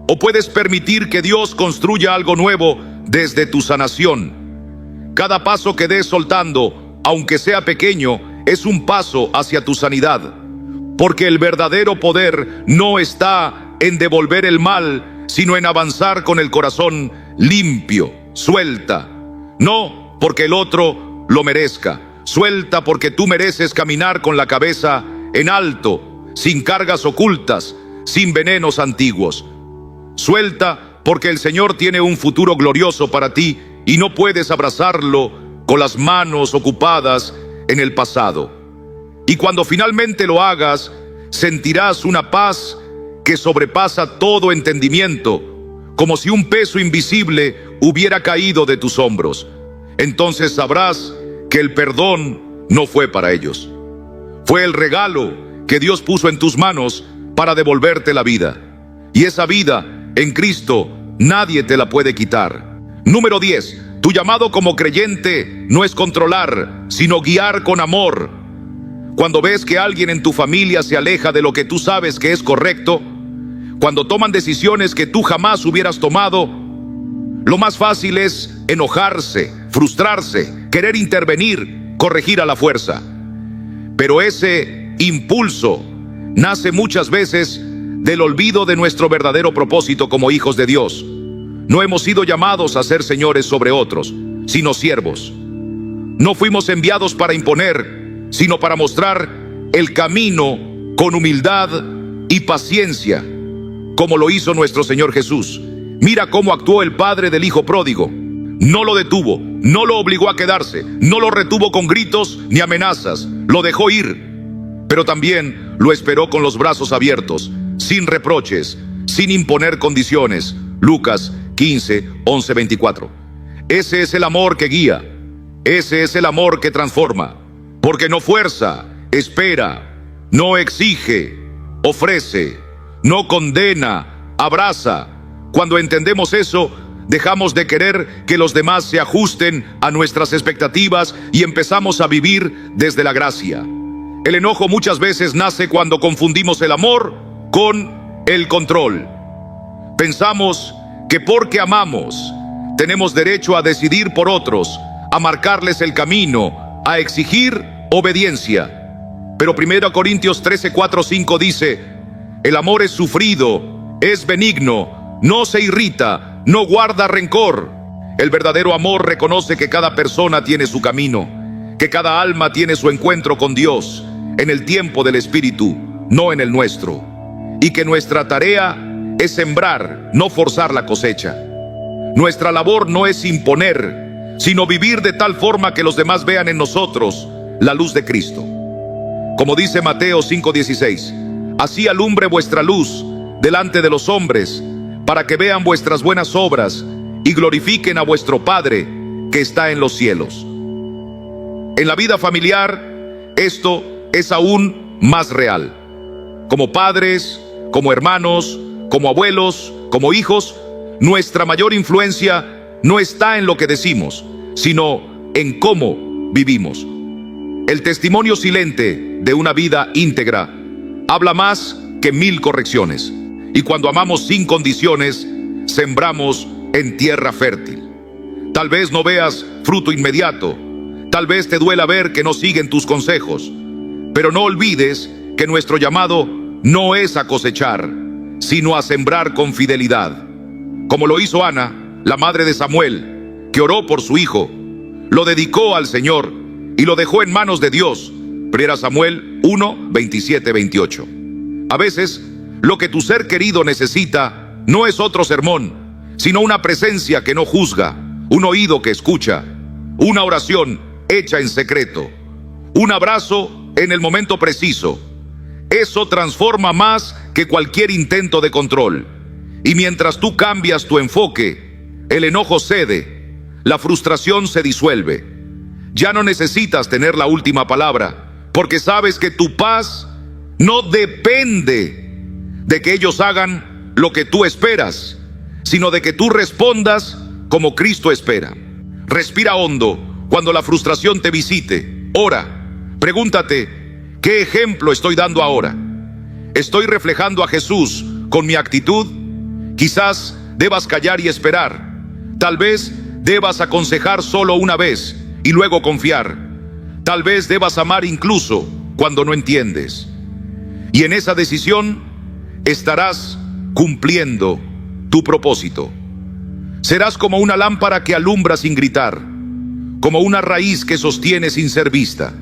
o puedes permitir que Dios construya algo nuevo desde tu sanación. Cada paso que des soltando, aunque sea pequeño, es un paso hacia tu sanidad. Porque el verdadero poder no está en devolver el mal, sino en avanzar con el corazón limpio. Suelta. No porque el otro lo merezca. Suelta porque tú mereces caminar con la cabeza en alto, sin cargas ocultas, sin venenos antiguos. Suelta porque el Señor tiene un futuro glorioso para ti y no puedes abrazarlo con las manos ocupadas en el pasado. Y cuando finalmente lo hagas, sentirás una paz que sobrepasa todo entendimiento, como si un peso invisible hubiera caído de tus hombros. Entonces sabrás que el perdón no fue para ellos. Fue el regalo que Dios puso en tus manos para devolverte la vida. Y esa vida en Cristo nadie te la puede quitar. Número 10. Tu llamado como creyente no es controlar, sino guiar con amor. Cuando ves que alguien en tu familia se aleja de lo que tú sabes que es correcto, cuando toman decisiones que tú jamás hubieras tomado, lo más fácil es enojarse, frustrarse, querer intervenir, corregir a la fuerza. Pero ese impulso nace muchas veces del olvido de nuestro verdadero propósito como hijos de Dios. No hemos sido llamados a ser señores sobre otros, sino siervos. No fuimos enviados para imponer, sino para mostrar el camino con humildad y paciencia, como lo hizo nuestro Señor Jesús. Mira cómo actuó el padre del hijo pródigo. No lo detuvo, no lo obligó a quedarse, no lo retuvo con gritos ni amenazas, lo dejó ir. Pero también lo esperó con los brazos abiertos, sin reproches, sin imponer condiciones. Lucas 15, 11, 24. Ese es el amor que guía, ese es el amor que transforma, porque no fuerza, espera, no exige, ofrece, no condena, abraza. Cuando entendemos eso, dejamos de querer que los demás se ajusten a nuestras expectativas y empezamos a vivir desde la gracia. El enojo muchas veces nace cuando confundimos el amor con el control. Pensamos que porque amamos, tenemos derecho a decidir por otros, a marcarles el camino, a exigir obediencia. Pero 1 Corintios 13, 4, 5 dice: el amor es sufrido, es benigno, no se irrita, no guarda rencor. El verdadero amor reconoce que cada persona tiene su camino, que cada alma tiene su encuentro con Dios, en el tiempo del Espíritu, no en el nuestro. Y que nuestra tarea es sembrar, no forzar la cosecha. Nuestra labor no es imponer, sino vivir de tal forma que los demás vean en nosotros la luz de Cristo. Como dice Mateo 5:16, así alumbre vuestra luz delante de los hombres, para que vean vuestras buenas obras y glorifiquen a vuestro Padre que está en los cielos. En la vida familiar, esto es aún más real. Como padres, como hermanos, como abuelos, como hijos, nuestra mayor influencia no está en lo que decimos, sino en cómo vivimos. El testimonio silente de una vida íntegra habla más que 1000 correcciones. Y cuando amamos sin condiciones, sembramos en tierra fértil. Tal vez no veas fruto inmediato, tal vez te duela ver que no siguen tus consejos, pero no olvides que nuestro llamado no es a cosechar, sino a sembrar con fidelidad. Como lo hizo Ana, la madre de Samuel, que oró por su hijo, lo dedicó al Señor y lo dejó en manos de Dios. 1 Samuel 1, 27, 28. A veces, lo que tu ser querido necesita no es otro sermón, sino una presencia que no juzga, un oído que escucha, una oración hecha en secreto, un abrazo en el momento preciso. Eso transforma más que cualquier intento de control. Y mientras tú cambias tu enfoque, el enojo cede, la frustración se disuelve. Ya no necesitas tener la última palabra, porque sabes que tu paz no depende de que ellos hagan lo que tú esperas, sino de que tú respondas como Cristo espera. Respira hondo cuando la frustración te visite. Ora, pregúntate, ¿qué ejemplo estoy dando ahora? ¿Estoy reflejando a Jesús con mi actitud? Quizás debas callar y esperar. Tal vez debas aconsejar solo una vez y luego confiar. Tal vez debas amar incluso cuando no entiendes. Y en esa decisión estarás cumpliendo tu propósito. Serás como una lámpara que alumbra sin gritar, como una raíz que sostiene sin ser vista.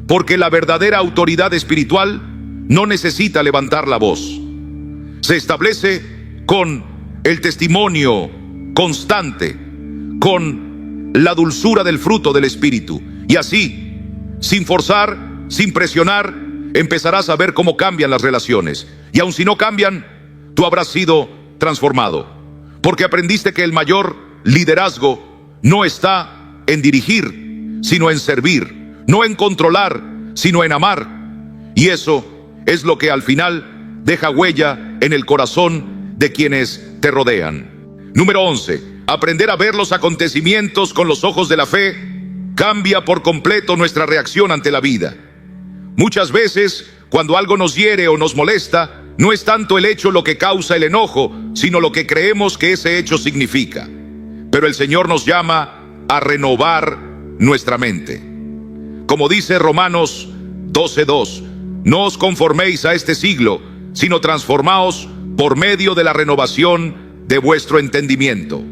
Porque la verdadera autoridad espiritual no necesita levantar la voz. Se establece con el testimonio constante, con la dulzura del fruto del Espíritu. Y así, sin forzar, sin presionar, empezarás a ver cómo cambian las relaciones. Y aun si no cambian, tú habrás sido transformado. Porque aprendiste que el mayor liderazgo no está en dirigir, sino en servir. No en controlar, sino en amar. Y eso es lo que al final deja huella en el corazón de quienes te rodean. Número 11. Aprender a ver los acontecimientos con los ojos de la fe cambia por completo nuestra reacción ante la vida. Muchas veces, cuando algo nos hiere o nos molesta, no es tanto el hecho lo que causa el enojo, sino lo que creemos que ese hecho significa. Pero el Señor nos llama a renovar nuestra mente. Como dice Romanos 12:2, no os conforméis a este siglo, sino transformaos por medio de la renovación de vuestro entendimiento.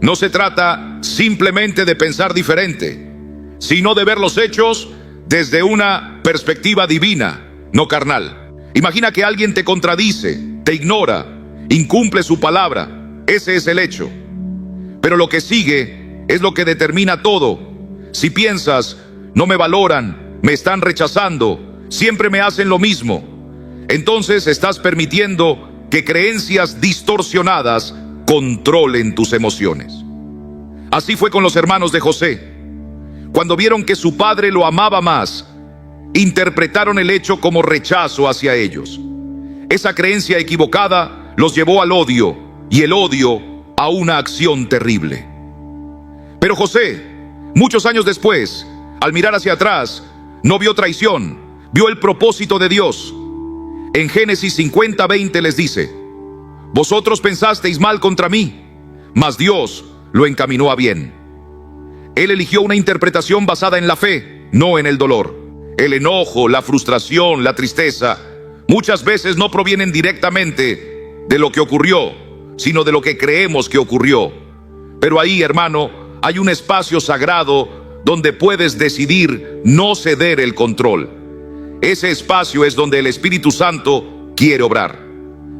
No se trata simplemente de pensar diferente, sino de ver los hechos desde una perspectiva divina, no carnal. Imagina que alguien te contradice, te ignora, incumple su palabra. Ese es el hecho. Pero lo que sigue es lo que determina todo. Si piensas, no me valoran, me están rechazando, siempre me hacen lo mismo, entonces estás permitiendo que creencias distorsionadas controlen tus emociones. Así fue con los hermanos de José. Cuando vieron que su padre lo amaba más, interpretaron el hecho como rechazo hacia ellos. Esa creencia equivocada los llevó al odio, y el odio a una acción terrible. Pero José, muchos años después, al mirar hacia atrás, no vio traición, vio el propósito de Dios. En Génesis 50:20 les dice: vosotros pensasteis mal contra mí, mas Dios lo encaminó a bien. Él eligió una interpretación basada en la fe, no en el dolor. El enojo, la frustración, la tristeza, muchas veces no provienen directamente de lo que ocurrió, sino de lo que creemos que ocurrió. Pero ahí, hermano, hay un espacio sagrado donde puedes decidir no ceder el control. Ese espacio es donde el Espíritu Santo quiere obrar.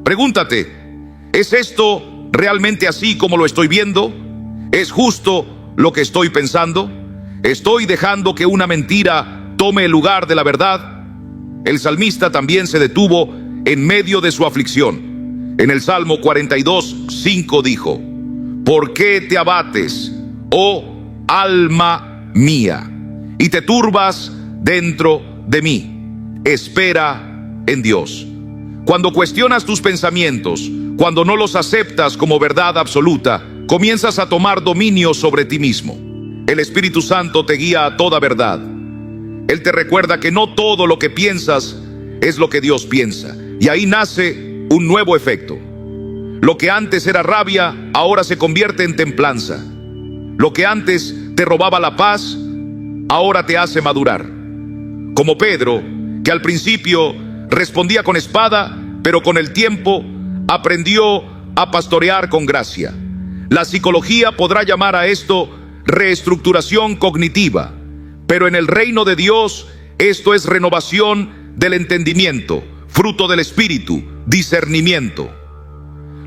Pregúntate, ¿es esto realmente así como lo estoy viendo? ¿Es justo lo que estoy pensando? ¿Estoy dejando que una mentira tome el lugar de la verdad? El salmista también se detuvo en medio de su aflicción. En el Salmo 42:5 dijo: ¿por qué te abates, oh alma mía, y te turbas dentro de mí? Espera en Dios. Cuando cuestionas tus pensamientos, cuando no los aceptas como verdad absoluta, comienzas a tomar dominio sobre ti mismo. El Espíritu Santo te guía a toda verdad. Él te recuerda que no todo lo que piensas es lo que Dios piensa. y ahí nace un nuevo efecto. Lo que antes era rabia, ahora se convierte en templanza. Lo que antes te robaba la paz, ahora te hace madurar. Como Pedro, que al principio respondía con espada, pero con el tiempo aprendió a pastorear con gracia. La psicología podrá llamar a esto reestructuración cognitiva, pero en el reino de Dios esto es renovación del entendimiento, fruto del espíritu, discernimiento.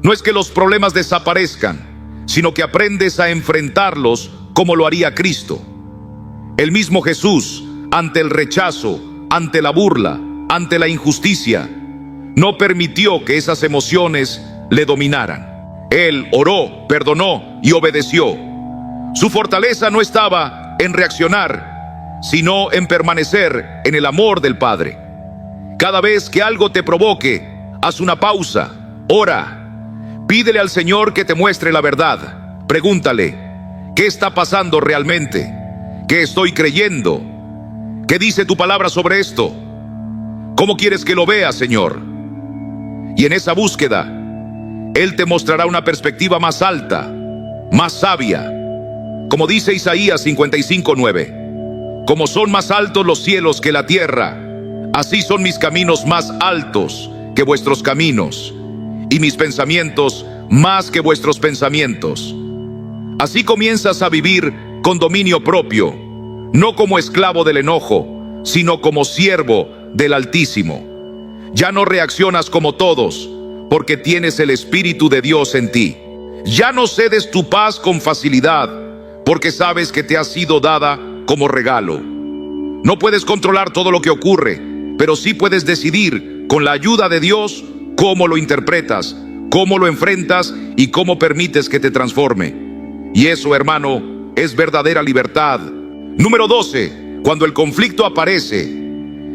No es que los problemas desaparezcan, sino que aprendes a enfrentarlos como lo haría Cristo. El mismo Jesús, ante el rechazo, ante la burla, ante la injusticia, no permitió que esas emociones le dominaran. Él oró, perdonó y obedeció. Su fortaleza no estaba en reaccionar, sino en permanecer en el amor del Padre. Cada vez que algo te provoque, haz una pausa, ora. Pídele al Señor que te muestre la verdad. Pregúntale, ¿qué está pasando realmente? ¿Qué estoy creyendo? ¿Qué dice tu palabra sobre esto? ¿Cómo quieres que lo vea, Señor? Y en esa búsqueda, Él te mostrará una perspectiva más alta, más sabia. Como dice Isaías 55:9, como son más altos los cielos que la tierra, así son mis caminos más altos que vuestros caminos, y mis pensamientos más que vuestros pensamientos. Así comienzas a vivir con dominio propio, no como esclavo del enojo, sino como siervo del Altísimo. Ya no reaccionas como todos, porque tienes el Espíritu de Dios en ti. Ya no cedes tu paz con facilidad, porque sabes que te ha sido dada como regalo. No puedes controlar todo lo que ocurre, pero sí puedes decidir, con la ayuda de Dios, cómo lo interpretas, cómo lo enfrentas y cómo permites que te transforme. Y eso, hermano, es verdadera libertad. Número 12. Cuando el conflicto aparece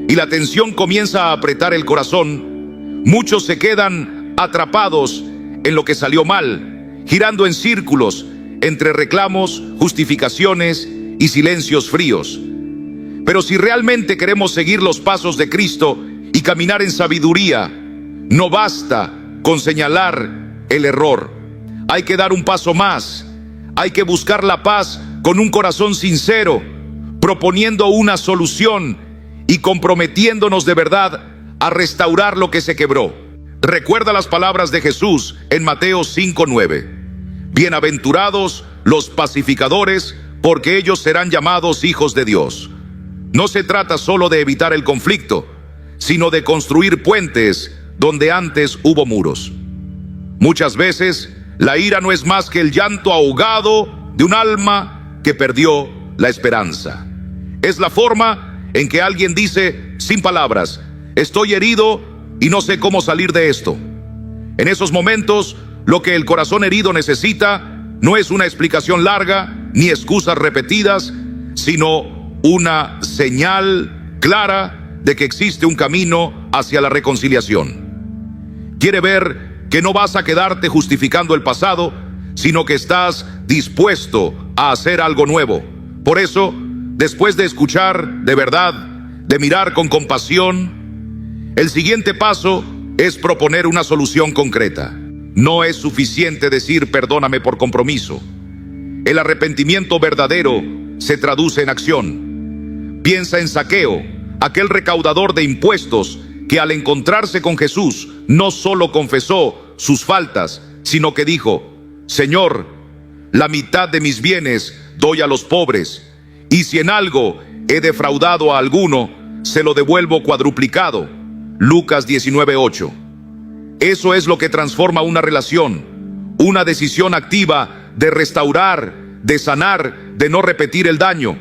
y la tensión comienza a apretar el corazón, muchos se quedan atrapados en lo que salió mal, girando en círculos entre reclamos, justificaciones y silencios fríos. Pero si realmente queremos seguir los pasos de Cristo y caminar en sabiduría, no basta con señalar el error. Hay que dar un paso más. Hay que buscar la paz con un corazón sincero, proponiendo una solución y comprometiéndonos de verdad a restaurar lo que se quebró. Recuerda las palabras de Jesús en Mateo 5:9. Bienaventurados los pacificadores, porque ellos serán llamados hijos de Dios. No se trata solo de evitar el conflicto, sino de construir puentes donde antes hubo muros. Muchas veces, la ira no es más que el llanto ahogado de un alma que perdió la esperanza. Es la forma en que alguien dice, sin palabras, estoy herido y no sé cómo salir de esto. En esos momentos, lo que el corazón herido necesita no es una explicación larga ni excusas repetidas, sino una señal clara de que existe un camino hacia la reconciliación. Quiere ver que no vas a quedarte justificando el pasado, sino que estás dispuesto a hacer algo nuevo. Por eso, después de escuchar de verdad, de mirar con compasión, el siguiente paso es proponer una solución concreta. No es suficiente decir perdóname por compromiso. El arrepentimiento verdadero se traduce en acción. Piensa en Zaqueo, aquel recaudador de impuestos que al encontrarse con Jesús no solo confesó sus faltas, sino que dijo, Señor, la mitad de mis bienes doy a los pobres, y si en algo he defraudado a alguno, se lo devuelvo cuadruplicado. Lucas 19:8. Eso es lo que transforma una relación, una decisión activa de restaurar, de sanar, de no repetir el daño.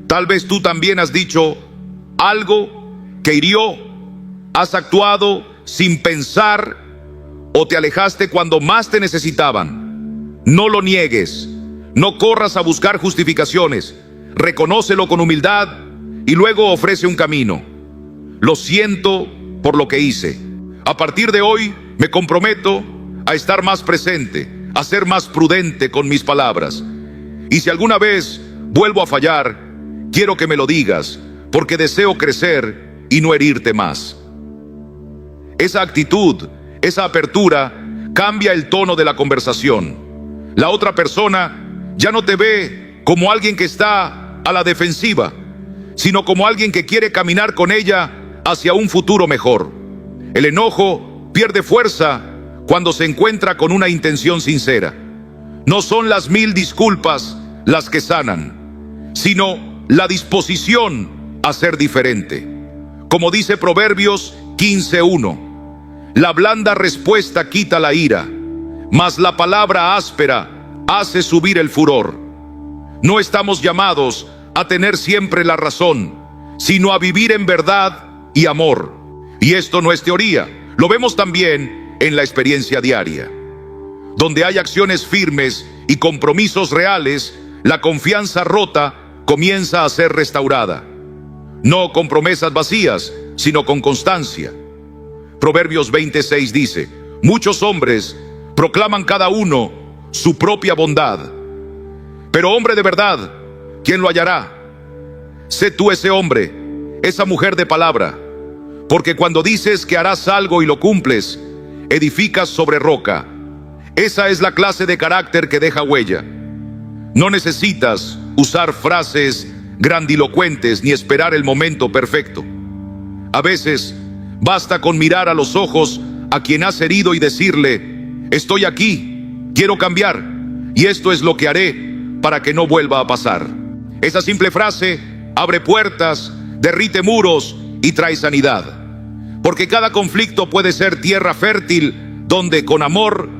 Tal vez tú también has dicho algo que hirió, has actuado sin pensar o te alejaste cuando más te necesitaban. No lo niegues, no corras a buscar justificaciones, reconócelo con humildad y luego ofrece un camino. Lo siento por lo que hice. A partir de hoy me comprometo a estar más presente, a ser más prudente con mis palabras. Y si alguna vez vuelvo a fallar, quiero que me lo digas, porque deseo crecer y no herirte más. Esa actitud, esa apertura, cambia el tono de la conversación. La otra persona ya no te ve como alguien que está a la defensiva, sino como alguien que quiere caminar con ella hacia un futuro mejor. El enojo pierde fuerza cuando se encuentra con una intención sincera. No son las 1000 disculpas las que sanan, sino la disposición a ser diferente. Como dice Proverbios 15:1, la blanda respuesta quita la ira, mas la palabra áspera hace subir el furor. No estamos llamados a tener siempre la razón, sino a vivir en verdad y amor. Y esto no es teoría, lo vemos también en la experiencia diaria. Donde hay acciones firmes y compromisos reales, la confianza rota comienza a ser restaurada. No con promesas vacías, sino con constancia. Proverbios 26 dice: muchos hombres proclaman cada uno su propia bondad, pero hombre de verdad, ¿quién lo hallará? Sé tú ese hombre, esa mujer de palabra, porque cuando dices que harás algo y lo cumples, edificas sobre roca. Esa es la clase de carácter que deja huella. No necesitas usar frases grandilocuentes ni esperar el momento perfecto. A veces basta con mirar a los ojos a quien has herido y decirle: estoy aquí, quiero cambiar, y esto es lo que haré para que no vuelva a pasar. Esa simple frase abre puertas, derrite muros y trae sanidad. Porque cada conflicto puede ser tierra fértil donde con amor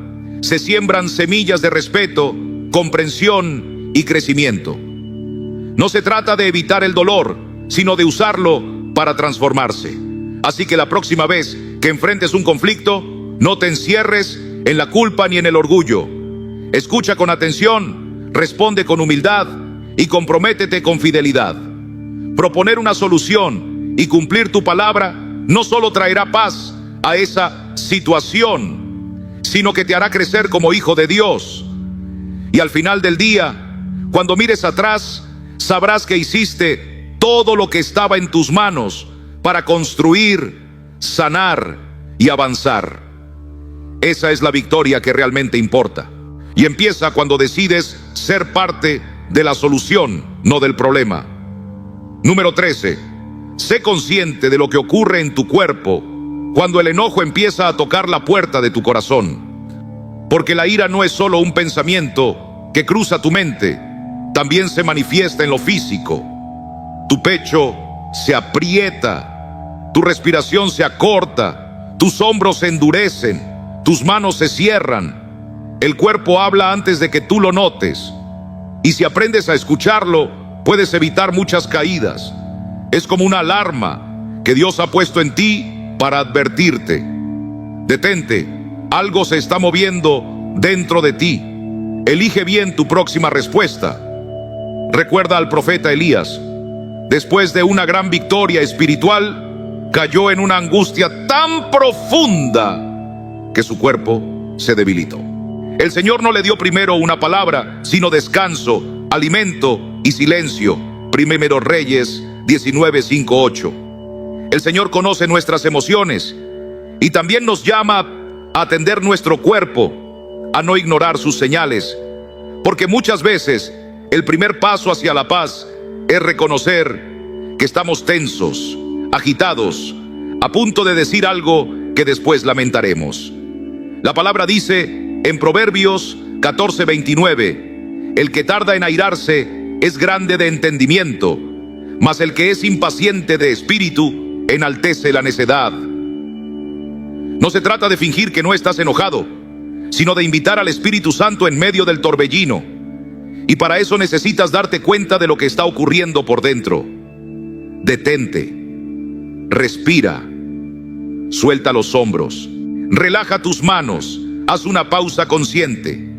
se siembran semillas de respeto, comprensión y crecimiento. No se trata de evitar el dolor, sino de usarlo para transformarse. Así que la próxima vez que enfrentes un conflicto, no te encierres en la culpa ni en el orgullo. Escucha con atención, responde con humildad y comprométete con fidelidad. Proponer una solución y cumplir tu palabra no solo traerá paz a esa situación, sino que te hará crecer como hijo de Dios. Y al final del día, cuando mires atrás, sabrás que hiciste todo lo que estaba en tus manos para construir, sanar y avanzar. Esa es la victoria que realmente importa. Y empieza cuando decides ser parte de la solución, no del problema. Número 13. Sé consciente de lo que ocurre en tu cuerpo cuando el enojo empieza a tocar la puerta de tu corazón. Porque la ira no es solo un pensamiento que cruza tu mente, también se manifiesta en lo físico. Tu pecho se aprieta, tu respiración se acorta, tus hombros se endurecen, tus manos se cierran. El cuerpo habla antes de que tú lo notes. Y si aprendes a escucharlo, puedes evitar muchas caídas. Es como una alarma que Dios ha puesto en ti para advertirte. Detente, algo se está moviendo dentro de ti. Elige bien tu próxima respuesta. Recuerda al profeta Elías. Después de una gran victoria espiritual, cayó en una angustia tan profunda que su cuerpo se debilitó. El Señor no le dio primero una palabra, sino descanso, alimento y silencio. Primero Reyes 19:5-8. El Señor conoce nuestras emociones y también nos llama a atender nuestro cuerpo, a no ignorar sus señales, porque muchas veces el primer paso hacia la paz es reconocer que estamos tensos, agitados, a punto de decir algo que después lamentaremos. La palabra dice en Proverbios 14:29, el que tarda en airarse es grande de entendimiento, mas el que es impaciente de espíritu enaltece la necedad. No se trata de fingir que no estás enojado, sino de invitar al Espíritu Santo en medio del torbellino. Y para eso necesitas darte cuenta de lo que está ocurriendo por dentro. Detente, respira, suelta los hombros, relaja tus manos, haz una pausa consciente.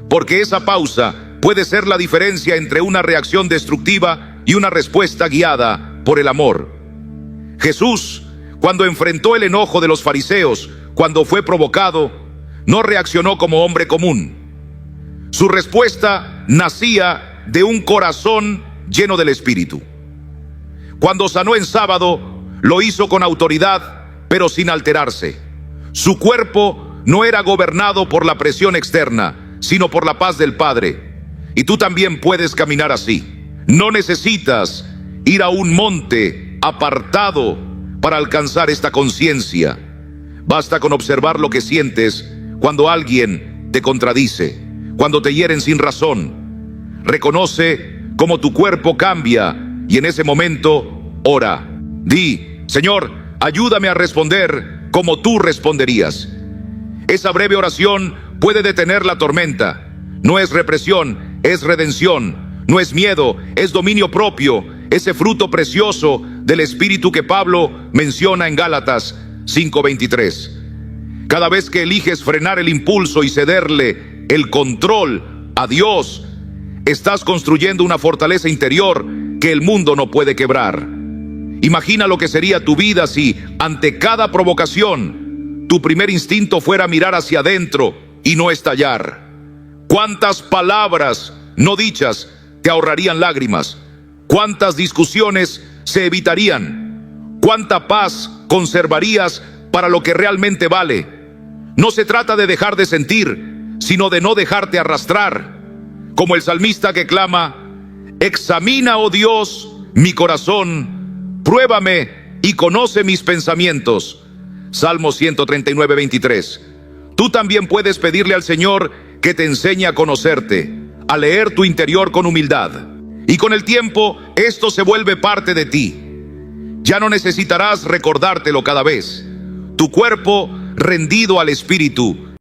Porque esa pausa puede ser la diferencia entre una reacción destructiva y una respuesta guiada por el amor. Jesús, cuando enfrentó el enojo de los fariseos, cuando fue provocado, no reaccionó como hombre común. Su respuesta nacía de un corazón lleno del Espíritu. Cuando sanó en sábado, lo hizo con autoridad, pero sin alterarse. Su cuerpo no era gobernado por la presión externa, sino por la paz del Padre. Y tú también puedes caminar así. No necesitas ir a un monte apartado para alcanzar esta conciencia. Basta con observar lo que sientes cuando alguien te contradice, cuando te hieren sin razón. Reconoce cómo tu cuerpo cambia y en ese momento ora. Di: Señor, ayúdame a responder como tú responderías. Esa breve oración puede detener la tormenta. No es represión, es redención. No es miedo, es dominio propio, ese fruto precioso del Espíritu que Pablo menciona en Gálatas 5:23. Cada vez que eliges frenar el impulso y cederle el control a Dios, estás construyendo una fortaleza interior que el mundo no puede quebrar. Imagina lo que sería tu vida si, ante cada provocación, tu primer instinto fuera mirar hacia adentro y no estallar. ¿Cuántas palabras no dichas te ahorrarían lágrimas? ¿Cuántas discusiones se evitarían? ¿Cuánta paz conservarías para lo que realmente vale? No se trata de dejar de sentir, sino de no dejarte arrastrar. Como el salmista que clama: examina, oh Dios, mi corazón, pruébame y conoce mis pensamientos. Salmo 139:23. Tú también puedes pedirle al Señor que te enseñe a conocerte, a leer tu interior con humildad. Y con el tiempo, esto se vuelve parte de ti. Ya no necesitarás recordártelo cada vez. Tu cuerpo, rendido al Espíritu,